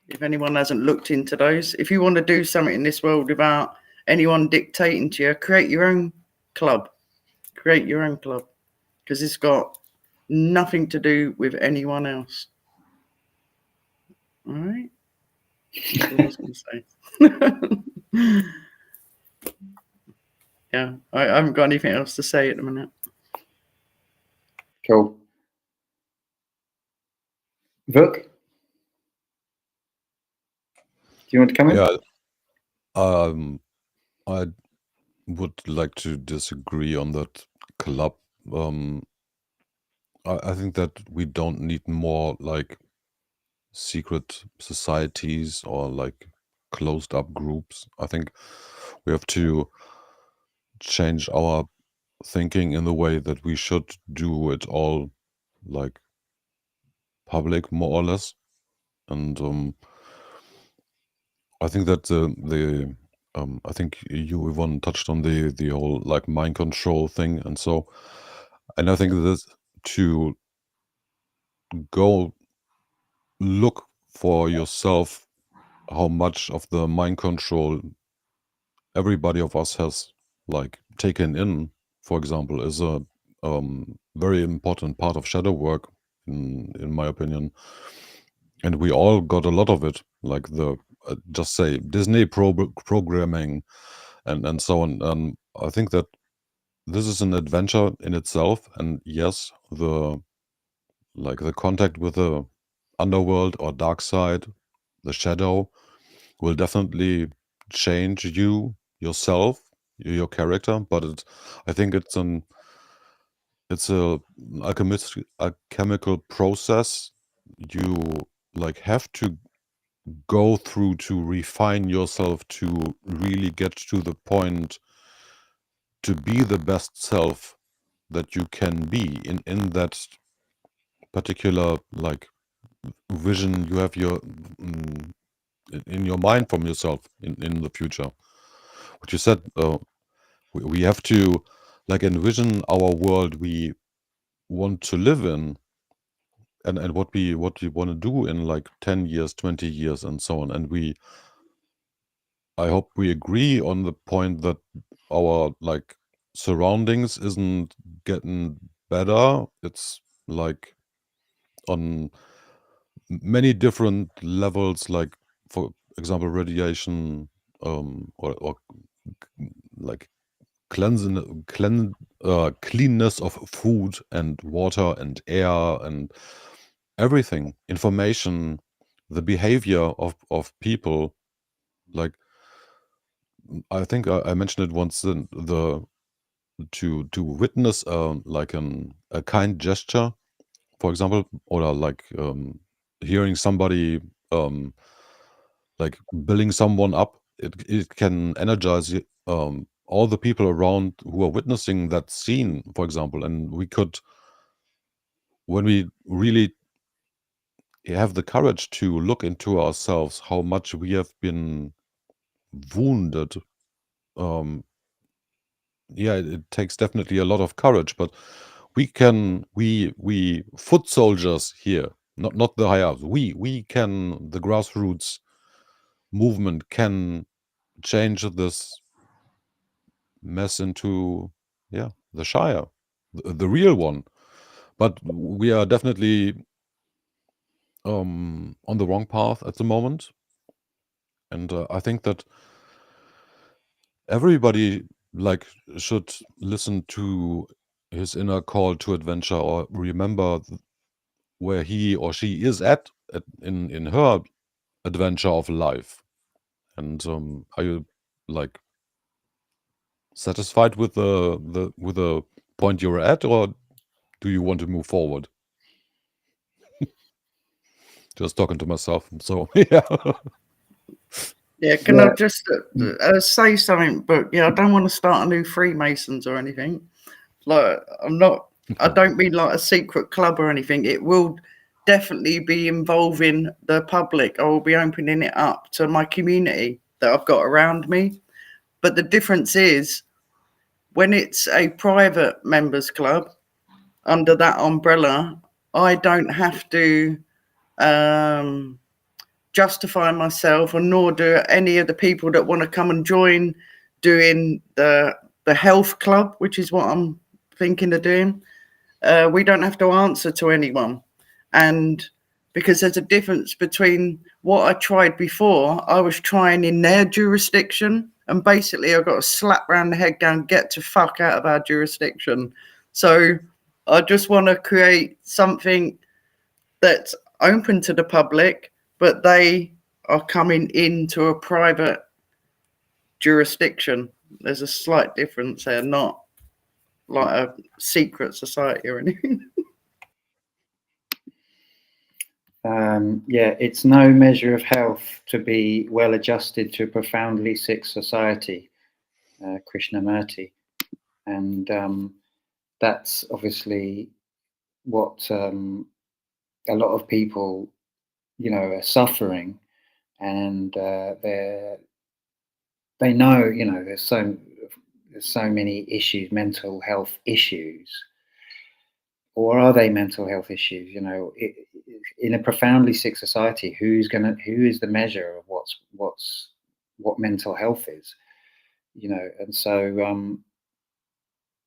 If anyone hasn't looked into those, if you want to do something in this world without anyone dictating to you, create your own club. Create your own club, because it's got nothing to do with anyone else. All right. That's what I was going to say. Yeah, I haven't got anything else to say at the minute. Cool. Vuk? Do you want to come in? Yeah, I would like to disagree on that club. I think that we don't need more like secret societies or like closed up groups. I think we have to change our thinking in the way that we should do it all like public, more or less. And I think that I think you, Yvonne, touched on the whole like mind control thing, and I think that to go look for yourself how much of the mind control everybody of us has like taken in, for example, is a very important part of shadow work, in my opinion. And we all got a lot of it, like the just say Disney programming and so on. I think that this is an adventure in itself, and yes, the contact with the underworld or dark side, the shadow, will definitely change yourself, your character. But I think it's a alchemical process you like have to go through to refine yourself to really get to the point to be the best self that you can be in that particular like vision you have in your mind from yourself in the future. What you said, we have to like envision our world we want to live in, and what we want to do in like 10 years, 20 years, and so on. And I hope we agree on the point that our like surroundings isn't getting better. It's like on many different levels, like for example, radiation, or like cleanness of food and water and air and everything, information, the behavior of people. Like I think I mentioned it once, to witness like a kind gesture, for example, or like hearing somebody like building someone up, it can energize all the people around who are witnessing that scene, for example. And we could, when we really have the courage to look into ourselves, how much we have been wounded. Yeah, it takes definitely a lot of courage, but we foot soldiers here, not the higher ups. We can, the grassroots movement can change this mess into, yeah, the Shire, the real one. But we are definitely on the wrong path at the moment. And I think that everybody like should listen to his inner call to adventure, or remember where he or she is at in her adventure of life. And are you like satisfied with the point you're at, or do you want to move forward? Just talking to myself. So yeah. Yeah, can I just say something? But yeah, I don't want to start a new Freemasons or anything. Like, I'm not. I don't mean like a secret club or anything. It will definitely be involving the public. I will be opening it up to my community that I've got around me. But the difference is, when it's a private members club under that umbrella, I don't have to justify myself, or nor do any of the people that want to come and join doing the health club, which is what I'm thinking of doing. We don't have to answer to anyone. And because there's a difference between what I tried before, I was trying in their jurisdiction, and basically I got a slap round the head going, get to fuck out of our jurisdiction. So I just want to create something that's open to the public, but they are coming into a private jurisdiction. There's a slight difference there, not like a secret society or anything. Yeah, it's no measure of health to be well adjusted to a profoundly sick society, Krishnamurti. And that's obviously what a lot of people, are suffering, and they know, there's so many issues, mental health issues. Or are they mental health issues? In a profoundly sick society, who is the measure of what mental health is? And so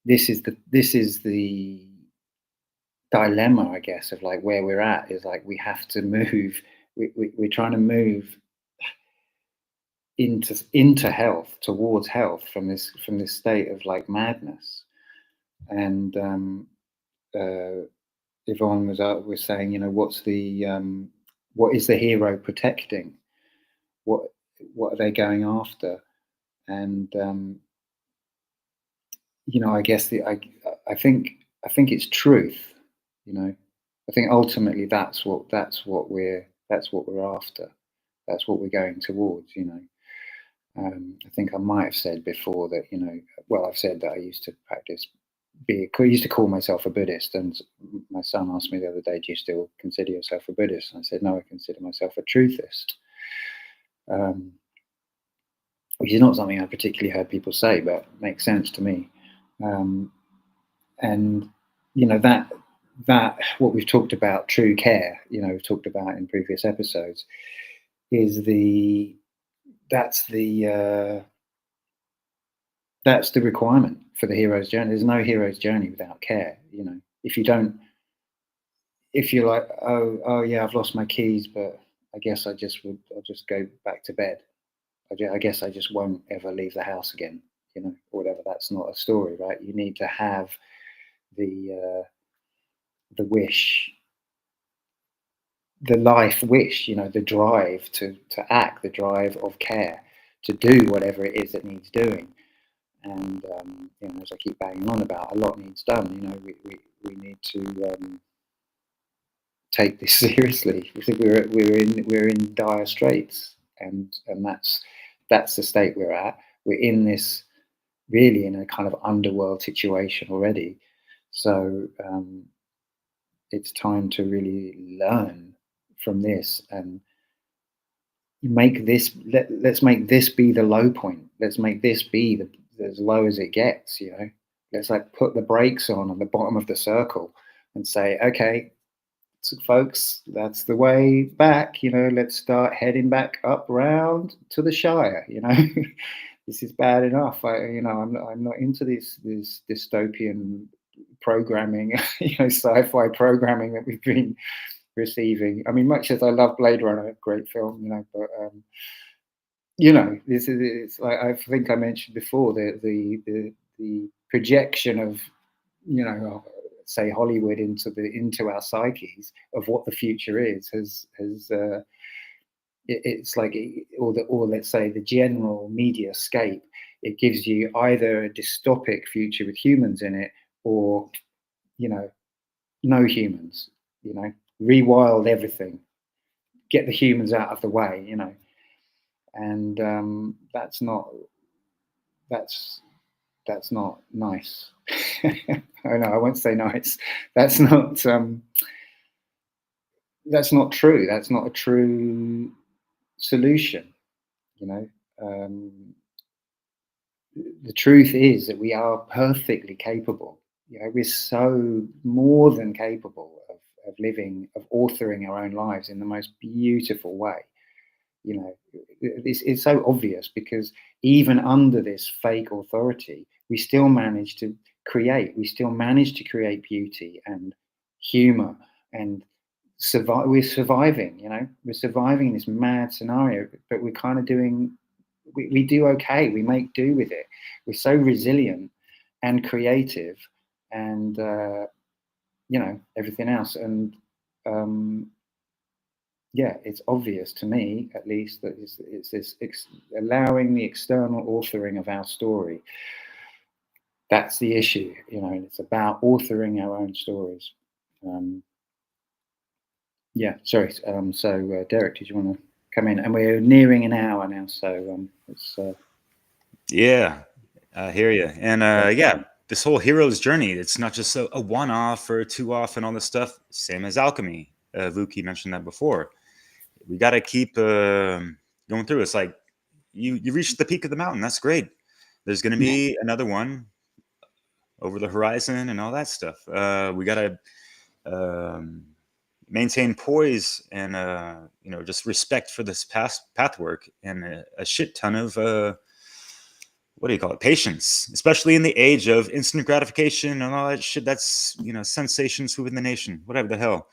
this is the dilemma, I guess, of like where we're at, is like we have to move. We're trying to move into health, towards health, from this state of like madness. And Yvonne was saying, what is the hero protecting? What are they going after? And I guess I think it's truth. I think ultimately that's what we're after. That's what we're going towards. I think I might have said before that, I've said that I used to used to call myself a Buddhist, and my son asked me the other day, do you still consider yourself a Buddhist? And I said, no, I consider myself a truthist, which is not something I particularly heard people say, but makes sense to me. And that what we've talked about, true care, we've talked about in previous episodes, is that's the requirement for the hero's journey. There's no hero's journey without care. If you're like, oh yeah, I've lost my keys, but I guess I'll just go back to bed. I guess I just won't ever leave the house again, or whatever. That's not a story, right? You need to have the wish, the life wish, the drive to act, the drive of care, to do whatever it is that needs doing. And as I keep banging on about, a lot needs done. We need to take this seriously. We're in dire straits, and that's the state we're at. We're in this, really in a kind of underworld situation already. So it's time to really learn from this and make this. Let's make this be the low point. Let's make this be as low as it gets. Let's like put the brakes on the bottom of the circle and say, okay, so folks, that's the way back. Let's start heading back up round to the Shire. this is bad enough. I'm not into this dystopian programming, sci-fi programming that we've been receiving. I mean, much as I love Blade Runner, great film, but it's like, I think I mentioned before, the projection of, say Hollywood into our psyches of what the future is has it's like, or let's say the general media scape, it gives you either a dystopic future with humans in it, or no humans, rewild everything, get the humans out of the way, and that's not nice. I know, I won't say nice. That's not true. That's not a true solution. The truth is that we are perfectly capable. We're so more than capable of living, of authoring our own lives in the most beautiful way. It's so obvious, because even under this fake authority, we still manage to create. We still manage to create beauty and humor and survive. We're surviving. We're surviving in this mad scenario, but we're kind of doing. We do okay. We make do with it. We're so resilient and creative, and everything else. And yeah, it's obvious to me, at least, that it's this allowing the external authoring of our story. That's the issue, and it's about authoring our own stories. Yeah, sorry. So, Derek, did you want to come in? And we're nearing an hour now, so it's. Yeah, I hear you. And yeah, this whole hero's journey, it's not just a one-off or a two-off and all this stuff. Same as alchemy. Luke, you mentioned that before. We got to keep going through. It's like you reached the peak of the mountain. That's great. There's going to be another one over the horizon and all that stuff. We got to maintain poise and just respect for this path work, and a shit ton of what do you call it? Patience, especially in the age of instant gratification and all that shit. That's sensations within the nation, whatever the hell.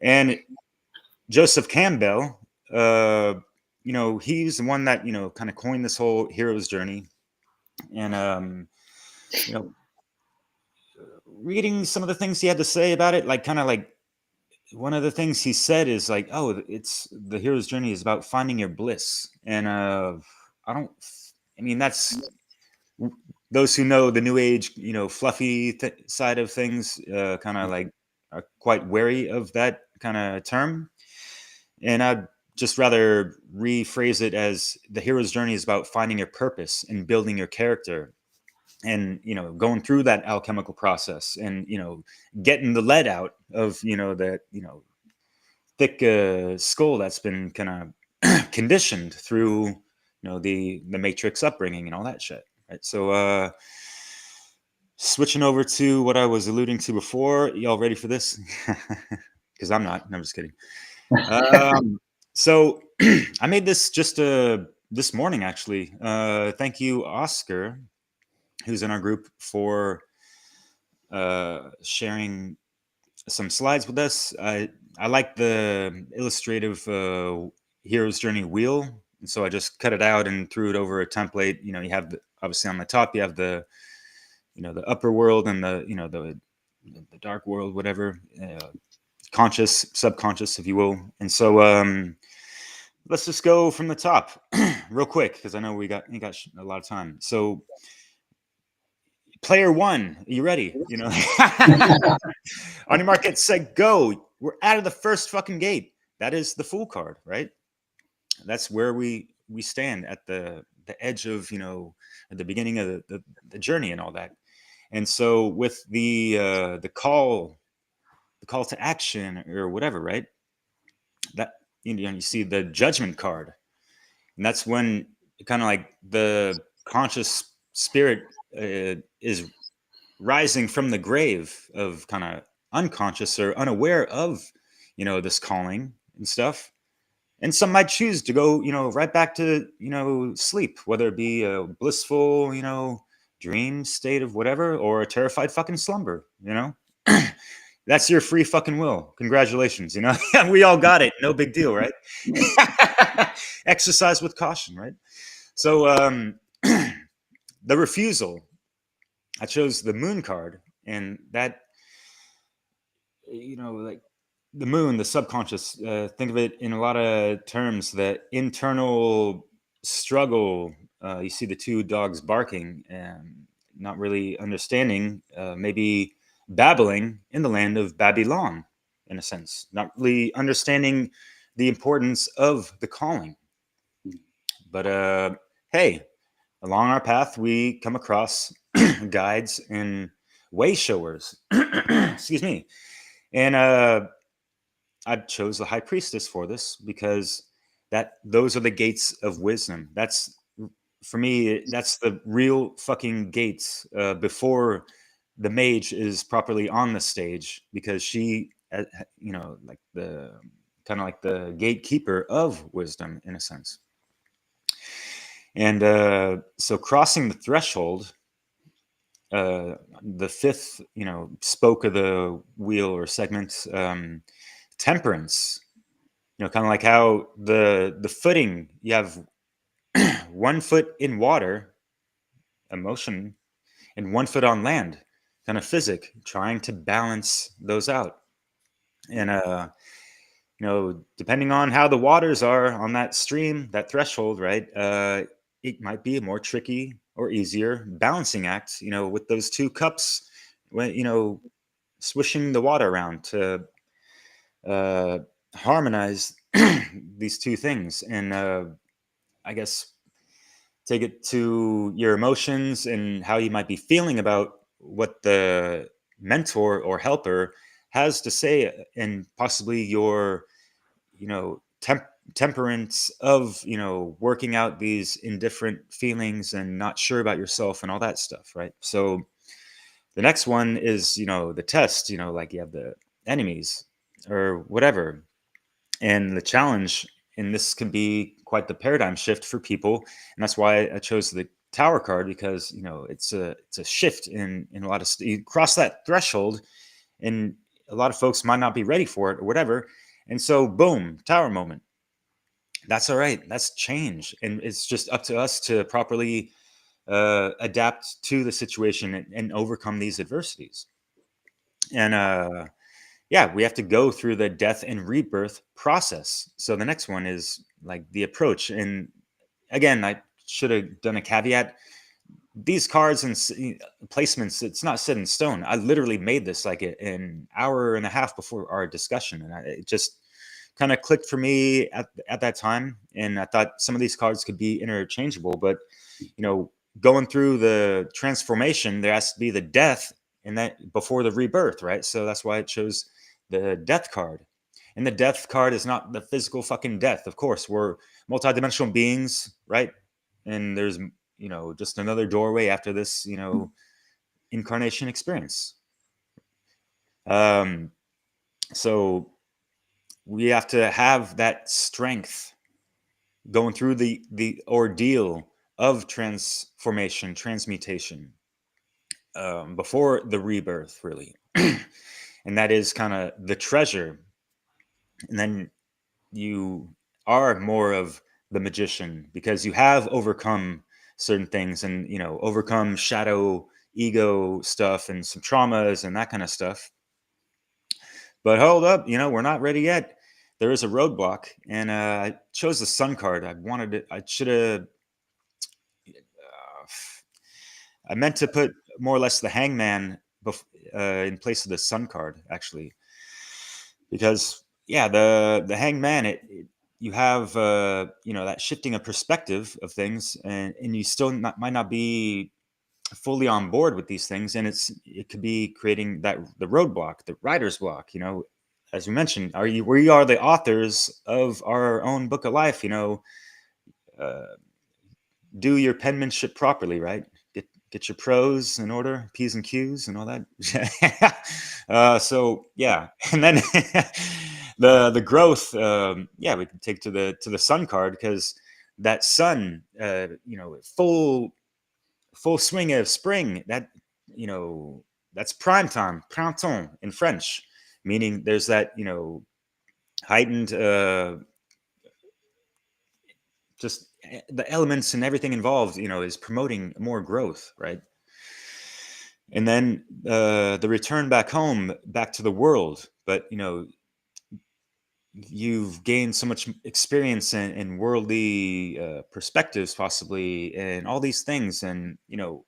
And Joseph Campbell, he's the one that kind of coined this whole hero's journey. And reading some of the things he had to say about it, like one of the things he said is like, oh, it's the hero's journey is about finding your bliss. And that's those who know the new age, fluffy side of things, kind of like are quite wary of that kind of term. And I'd just rather rephrase it as the hero's journey is about finding your purpose and building your character, and going through that alchemical process, and getting the lead out of that thick skull that's been kind of conditioned through the matrix upbringing and all that shit, right? So switching over to what I was alluding to before, y'all ready for this? Because I'm not. No, I'm just kidding. So I made this just this morning, actually. Thank you, Oscar, who's in our group, for sharing some slides with us. I like the illustrative hero's journey wheel, and so I just cut it out and threw it over a template. You have obviously on the top you have the the upper world and the dark world, whatever, conscious, subconscious, if you will. And so let's just go from the top real quick, because I know we got a lot of time. So player one, are you ready? On your mark, get set, go. We're out of the first fucking gate. That is the Fool card, right? That's where we stand at the edge of at the beginning of the journey and all that. And so with the call to action or whatever, right? That you see the judgment card, and that's when kind of like the conscious spirit is rising from the grave of kind of unconscious or unaware of this calling and stuff, And some might choose to go, right back to, sleep, whether it be a blissful, dream state of whatever, or a terrified fucking slumber, That's your free fucking will. Congratulations, we all got it. No big deal, right? Exercise with caution, right? So the refusal, I chose the moon card, and that, like the moon, the subconscious, think of it in a lot of terms, the internal struggle. You see the two dogs barking and not really understanding, maybe babbling in the land of Babylon, in a sense, not really understanding the importance of the calling. But hey, along our path, we come across guides and way showers. Excuse me. And I chose the high priestess for this because those are the gates of wisdom. That's, for me, that's the real fucking gates before the mage is properly on the stage, because she, like the kind of like the gatekeeper of wisdom, in a sense. And so crossing the threshold, the fifth, spoke of the wheel or segment, temperance, kind of like how the footing, you have 1 foot in water, emotion, and 1 foot on land, kind of physic, trying to balance those out. And depending on how the waters are on that stream, that threshold, right, it might be a more tricky or easier balancing act, with those two cups, when swishing the water around to harmonize these two things. And I guess take it to your emotions and how you might be feeling about what the mentor or helper has to say, and possibly your temperance of working out these indifferent feelings and not sure about yourself and all that stuff, right? So the next one is the test, like you have the enemies or whatever, and the challenge. And this can be quite the paradigm shift for people, and that's why I chose the Tower card, because it's a shift in a lot of you cross that threshold, and a lot of folks might not be ready for it or whatever, and so boom, Tower moment. That's all right. That's change, and it's just up to us to properly adapt to the situation and overcome these adversities. And yeah, we have to go through the death and rebirth process. So the next one is like the approach. And again, I should have done a caveat. These cards and placements, it's not set in stone. I literally made this like an hour and a half before our discussion. And it just kind of clicked for me at that time. And I thought some of these cards could be interchangeable. But, going through the transformation, there has to be the death and that before the rebirth, right? So that's why I chose the death card. And the death card is not the physical fucking death. Of course, we're multidimensional beings, right? And there's, just another doorway after this, incarnation experience. So we have to have that strength going through the ordeal of transformation, transmutation, before the rebirth, really. And that is kind of the treasure. And then you are more of the magician because you have overcome certain things and, overcome shadow ego stuff and some traumas and that kind of stuff. But hold up, we're not ready yet. There is a roadblock, and I chose the Sun card. I should have, I meant to put more or less the Hangman in place of the Sun card, actually, because yeah, the Hangman, you have that shifting of perspective of things, and you still might not be fully on board with these things, and it could be creating the roadblock, the writer's block. As we mentioned, we are the authors of our own book of life. Do your penmanship properly, right? Get your prose in order, P's and Q's and all that. So yeah, and then the growth, yeah, we can take to the sun card, because that sun, you know, full swing of spring, that, you know, that's prime time, printemps in French, meaning there's that, you know, heightened, just the elements and everything involved, you know, is promoting more growth, right? And then the return back home, back to the world, but, you know, you've gained so much experience in worldly perspectives, possibly, and all these things, and, you know,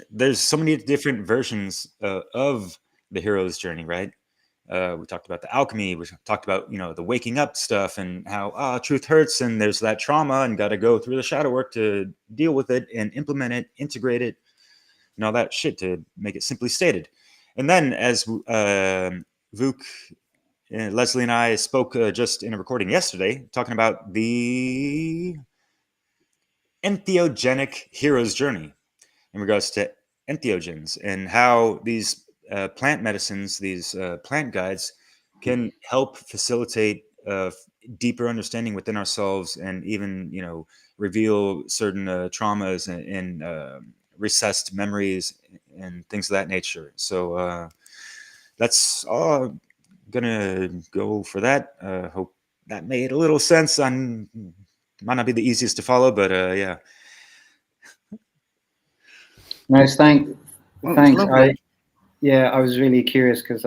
there's so many different versions of the hero's journey, right? We talked about the alchemy. We talked about, you know, the waking up stuff, and how truth hurts, and there's that trauma, and got to go through the shadow work to deal with it and implement it, integrate it, and all that shit, to make it simply stated. And then, as Vuk, Leslie and I spoke just in a recording yesterday, talking about the entheogenic hero's journey in regards to entheogens, and how these plant medicines, these plant guides, can help facilitate deeper understanding within ourselves, and even, you know, reveal certain traumas and recessed memories and things of that nature. So that's all I'm gonna go for that. Hope that made a little sense. Might not be the easiest to follow, but yeah. Nice, thanks. lovely. I was really curious because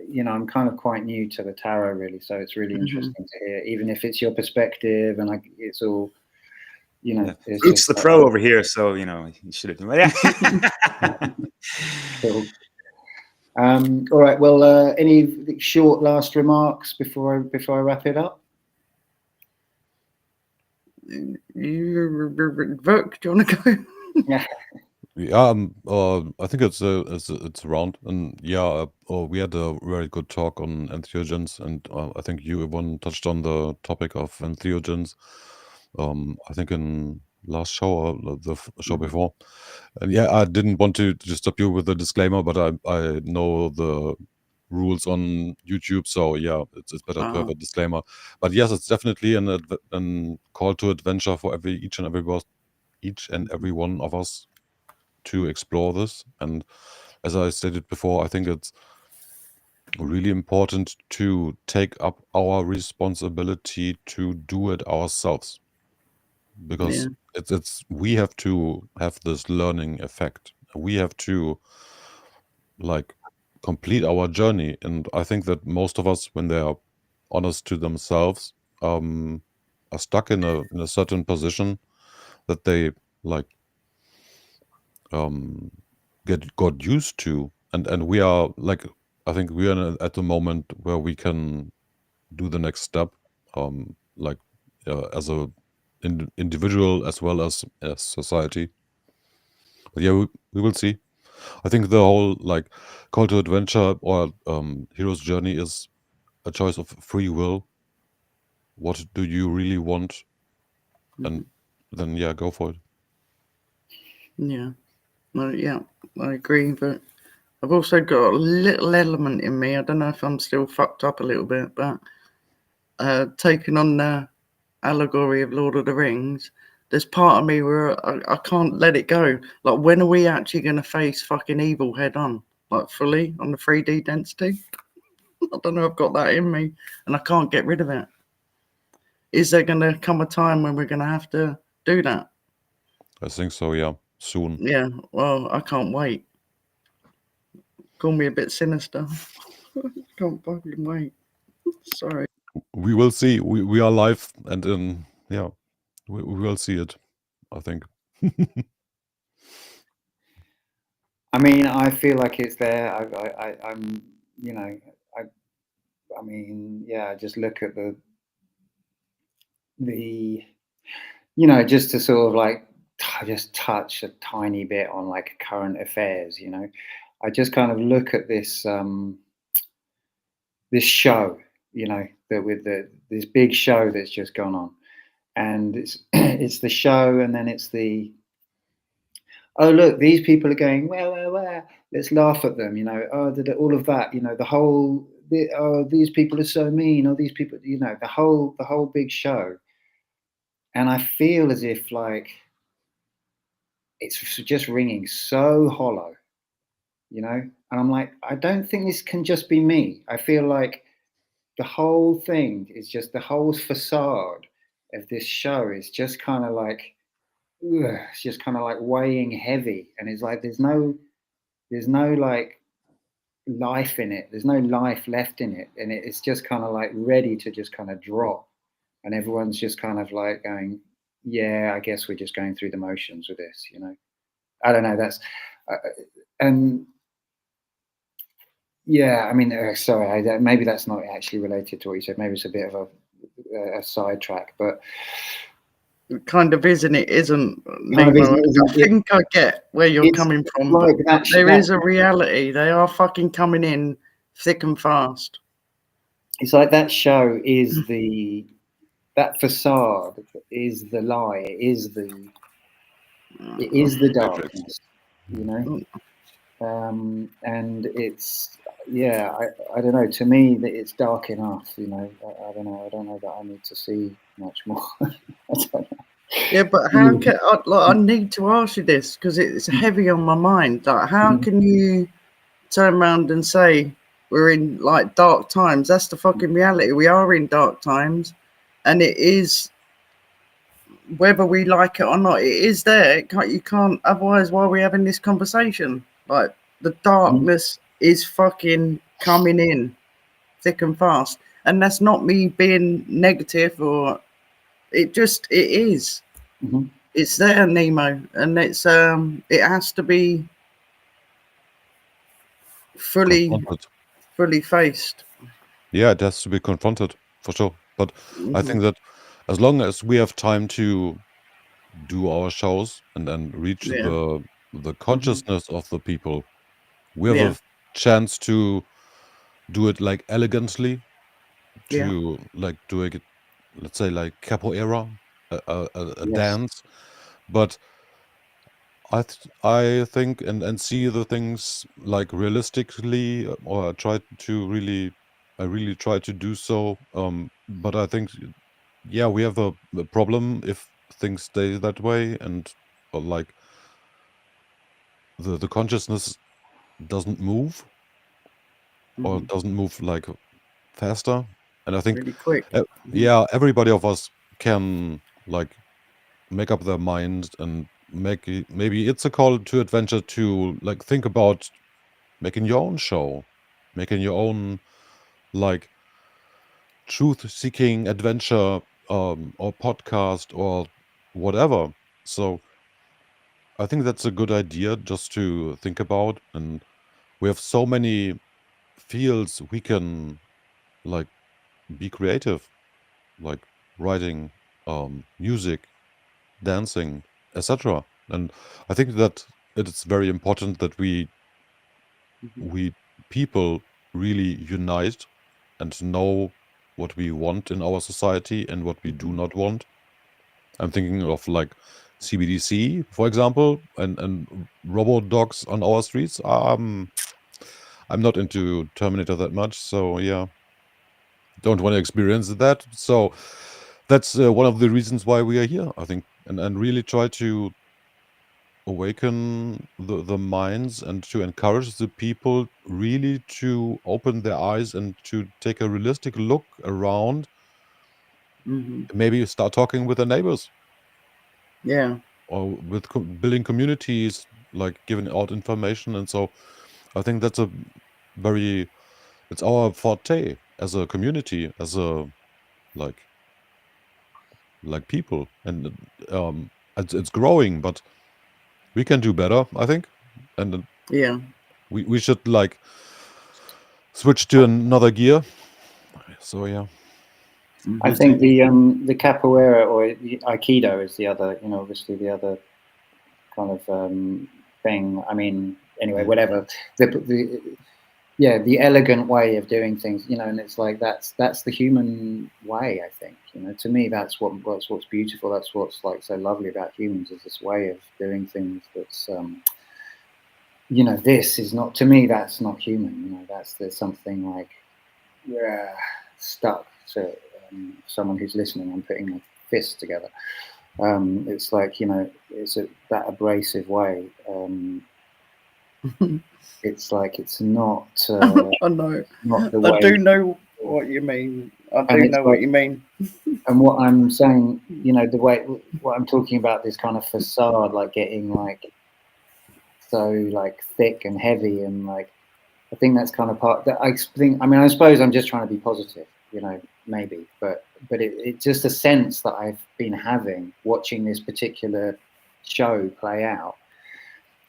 you know, I'm kind of quite new to the tarot, really, so it's really interesting to hear, even if it's your perspective, and it's all, you know. Yeah. Luke's the pro over here, so, you know, you should have done that. Cool. All right. Well, any short last remarks before I wrap it up? Vuk, do you want to go? Yeah. Yeah, I think it's around, and yeah, we had a very good talk on entheogens, and I think you, Yvonne, touched on the topic of entheogens. I think in last show or the show before, and yeah, I didn't want to stop you with the disclaimer, but I know the rules on YouTube, so yeah, it's better to have a disclaimer. But yes, it's definitely an call to adventure for each and every one of us to explore this. And as I stated before, I think it's really important to take up our responsibility to do it ourselves, because it's we have to have this learning effect. We have to, like, complete our journey. And I think that most of us, when they are honest to themselves, are stuck in a certain position that they, like, got used to, and we are, like, I think we are at the moment where we can do the next step, like, as a individual as well as society. But yeah, we will see. I think the whole, like, call to adventure or hero's journey is a choice of free will. What do you really want? And then, yeah, go for it. Yeah. Well, yeah, I agree, but I've also got a little element in me. I don't know if I'm still fucked up a little bit, but taking on the allegory of Lord of the Rings, there's part of me where I can't let it go. Like, when are we actually going to face fucking evil head on, like, fully on the 3D density? I don't know. I've got that in me, and I can't get rid of it. Is there going to come a time when we're going to have to do that? I think so, yeah, soon. Yeah, well, I can't wait. Call me a bit sinister. Can't fucking wait. Sorry. We will see. We are live, and yeah, we will see it, I think. I mean, I feel like it's there. I'm, you know, I mean, yeah, just look at the, you know, just to sort of, like, just touch a tiny bit on, like, current affairs, you know. I just kind of look at this this show, you know, that with this big show that's just gone on, and it's it's the show, and then it's the, oh look, these people are going, well, let's laugh at them, you know, oh, all of that, you know, the whole oh, these people are so mean, or these people, you know, the whole big show. And I feel as if like it's just ringing so hollow, you know. And I'm like, I don't think this can just be me. I feel like the whole thing is just the whole facade of this show is just kind of like, ugh, it's just kind of like weighing heavy, and it's like there's no like life in it. There's no life left in it, and it's just kind of like ready to just kind of drop, and everyone's just kind of like going, yeah, I guess we're just going through the motions with this, you know. I don't know. That's and yeah, I mean, sorry, maybe that's not actually related to what you said. Maybe it's a bit of a sidetrack, but It kind of is and it isn't, kind of Nemo. isn't I think I get where you're it's coming from, like but that, there is a reality. They are fucking coming in thick and fast. it's like that show is that facade is the lie. It is the darkness, you know. And it's, yeah, I don't know. To me, that it's dark enough, you know. I don't know. I don't know that I need to see much more. I don't know. Yeah, but how can I need to ask you this because it's heavy on my mind. Like, how can you turn around and say we're in like dark times? That's the fucking reality. We are in dark times, and it is, whether we like it or not, it is there. You can't. Otherwise, why are we having this conversation? Like, the darkness is fucking coming in thick and fast, and that's not me being negative or. It is. Mm-hmm. It's there, Nemo, and it's it has to be fully faced. Yeah, it has to be confronted for sure. But I think that as long as we have time to do our shows and then reach the consciousness of the people, we have a chance to do it like elegantly, to like do it, let's say like capoeira, a dance. But I think and see the things like realistically, or I really try to do so. But I think, yeah, we have a problem if things stay that way, and like the consciousness doesn't move or doesn't move like faster. And I think, Really quick. yeah, everybody of us can like make up their mind and maybe it's a call to adventure to like think about making your own show, making your own like truth-seeking adventure or podcast or whatever. So I think that's a good idea just to think about, and we have so many fields we can like be creative, like writing, music, dancing, etc. And I think that it is very important that we people really unite and know what we want in our society and what we do not want. I'm thinking of like CBDC, for example, and robo dogs on our streets. I'm not into Terminator that much, so yeah, don't want to experience that. So that's one of the reasons why we are here, I think, and really try to awaken the minds and to encourage the people really to open their eyes and to take a realistic look around. Maybe start talking with their neighbors. Yeah. Or with building communities, like giving out information. And so I think that's it's our forte as a community, as a like people. And it's growing, but we can do better, I think. And yeah, we should like switch to another gear. So yeah, I think the capoeira or the aikido is the other, you know, obviously the other kind of thing. I mean, anyway, whatever. The elegant way of doing things, you know, and it's like that's the human way. I think, you know, to me that's what's beautiful. That's what's like so lovely about humans, is this way of doing things. That's you know, this is not, to me, that's not human. You know, there's something like stuck. So someone who's listening, I'm putting my fists together. It's like, you know, it's that abrasive way. It's like it's not. I know. Not the I way. do know what you mean. I do it's know like, what you mean. And what I'm saying, you know, the way what I'm talking about, this kind of facade, like getting like so like thick and heavy, and like I think that's kind of part that I think. I mean, I suppose I'm just trying to be positive, you know, maybe, but it's just a sense that I've been having watching this particular show play out,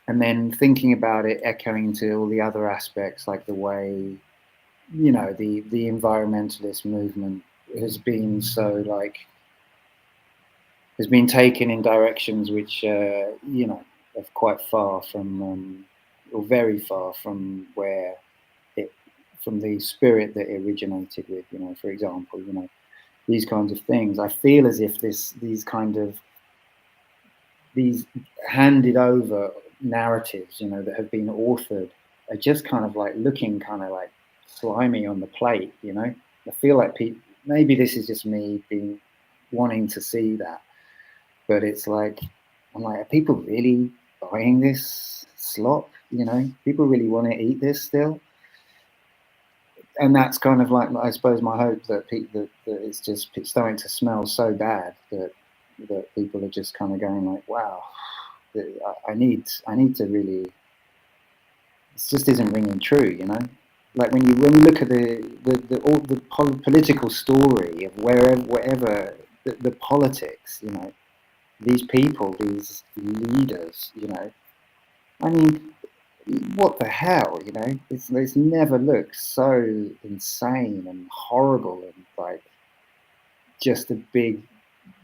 and then thinking about it, echoing into all the other aspects, like the way, you know, the environmentalist movement has been so like has been taken in directions which you know, are quite far from or very far from where it, from the spirit that it originated with, you know, for example, you know, these kinds of things. I feel as if these handed over narratives, you know, that have been authored are just kind of like looking kind of like slimy on the plate, you know. I feel like maybe this is just me being wanting to see that, but it's like, I'm like, are people really buying this slop? You know, people really want to eat this still? And that's kind of like, I suppose, my hope that it's just starting to smell so bad that people are just kind of going like, wow, I need to really, it just isn't ringing true, you know. Like when we look at the political story of whatever the politics, you know, these people, these leaders, you know, I mean, what the hell, you know? It's never looked so insane and horrible and like just a big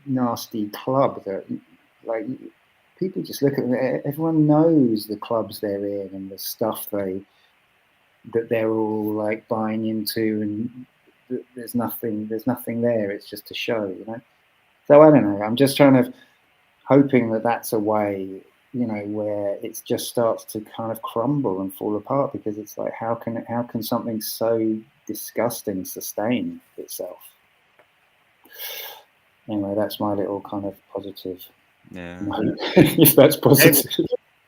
nasty club that, like, people just look at it. Everyone knows the clubs they're in and the stuff that they're all like buying into, and there's nothing there. It's just a show, you know. So I don't know. I'm just hoping that that's a way, you know, where it just starts to kind of crumble and fall apart, because it's like, how can something so disgusting sustain itself? Anyway, that's my little kind of positive. Yeah. If that's positive.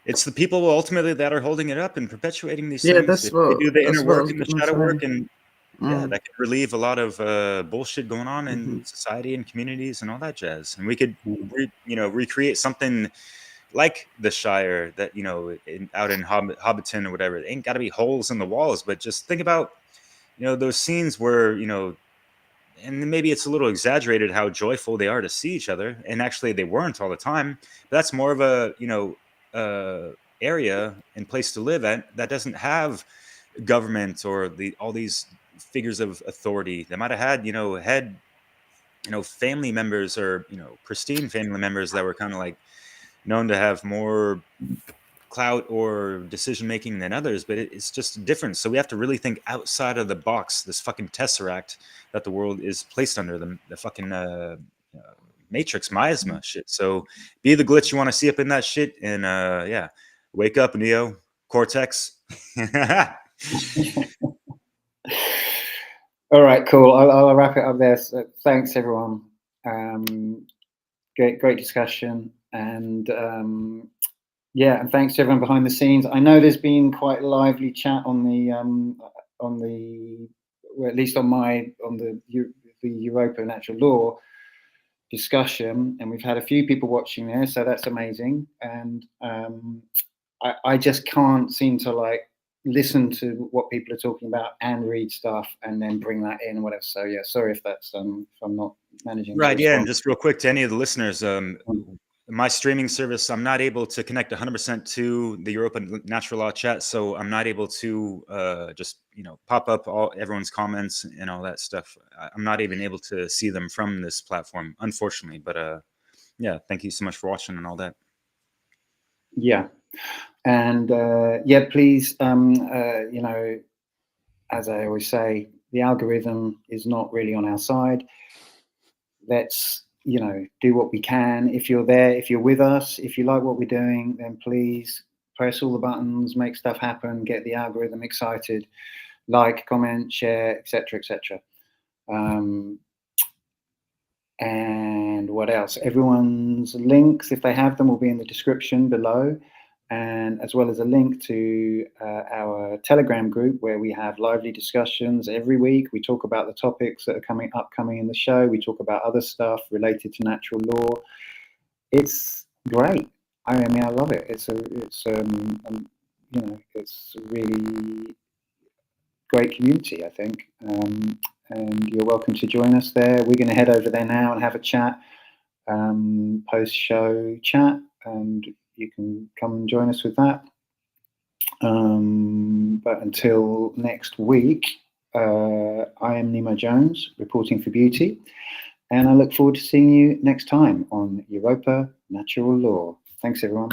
It's the people ultimately that are holding it up and perpetuating these Yeah, things. that's If what they do the that's inner what I work was and the gonna shadow say. work, and yeah, that could relieve a lot of bullshit going on in society and communities and all that jazz. And we could, recreate something like the Shire that, you know, out in Hobbiton or whatever. It ain't got to be holes in the walls, but just think about, you know, those scenes where, you know, and maybe it's a little exaggerated how joyful they are to see each other, and actually they weren't all the time. But that's more of a, you know, area and place to live at that doesn't have government or all these figures of authority. They might have had, family members, or, you know, pristine family members that were kind of like known to have more clout or decision making than others, but it's just different. So we have to really think outside of the box, this fucking tesseract that the world is placed under, the fucking matrix miasma shit. So be the glitch you want to see up in that shit, and yeah, wake up, Neo, Cortex. All right, cool. I'll wrap it up there. So thanks, everyone. Great discussion, and yeah, and thanks to everyone behind the scenes. I know there's been quite a lively chat on the well, at least on the Europa natural law discussion, and we've had a few people watching there, so that's amazing. And I just can't seem to like listen to what people are talking about and read stuff and then bring that in, whatever. So yeah, sorry if that's if I'm not managing. Right, yeah, and just real quick to any of the listeners, my streaming service, I'm not able to connect 100% to the Europa natural law chat, so I'm not able to just, you know, pop up everyone's comments and all that stuff. I'm not even able to see them from this platform, unfortunately. But yeah, thank you so much for watching and all that. Yeah, and yeah, please, you know, as I always say, the algorithm is not really on our side. Let's, you know, do what we can. If you're there, if you're with us, if you like what we're doing, then please press all the buttons, make stuff happen, get the algorithm excited. like, comment, share, etc., etc. And what else? Everyone's links, if they have them, will be in the description below, and as well as a link to our Telegram group where we have lively discussions every week. We talk about the topics that are upcoming in the show. We talk about other stuff related to natural law. It's great. I mean, I love it. It's you know, it's a really great community, I think. And you're welcome to join us there. We're going to head over there now and have a chat, post-show chat, and you can come and join us with that. But until next week, I am Nemo Jones, reporting for Beauty, and I look forward to seeing you next time on Europa Natural Law. Thanks, everyone.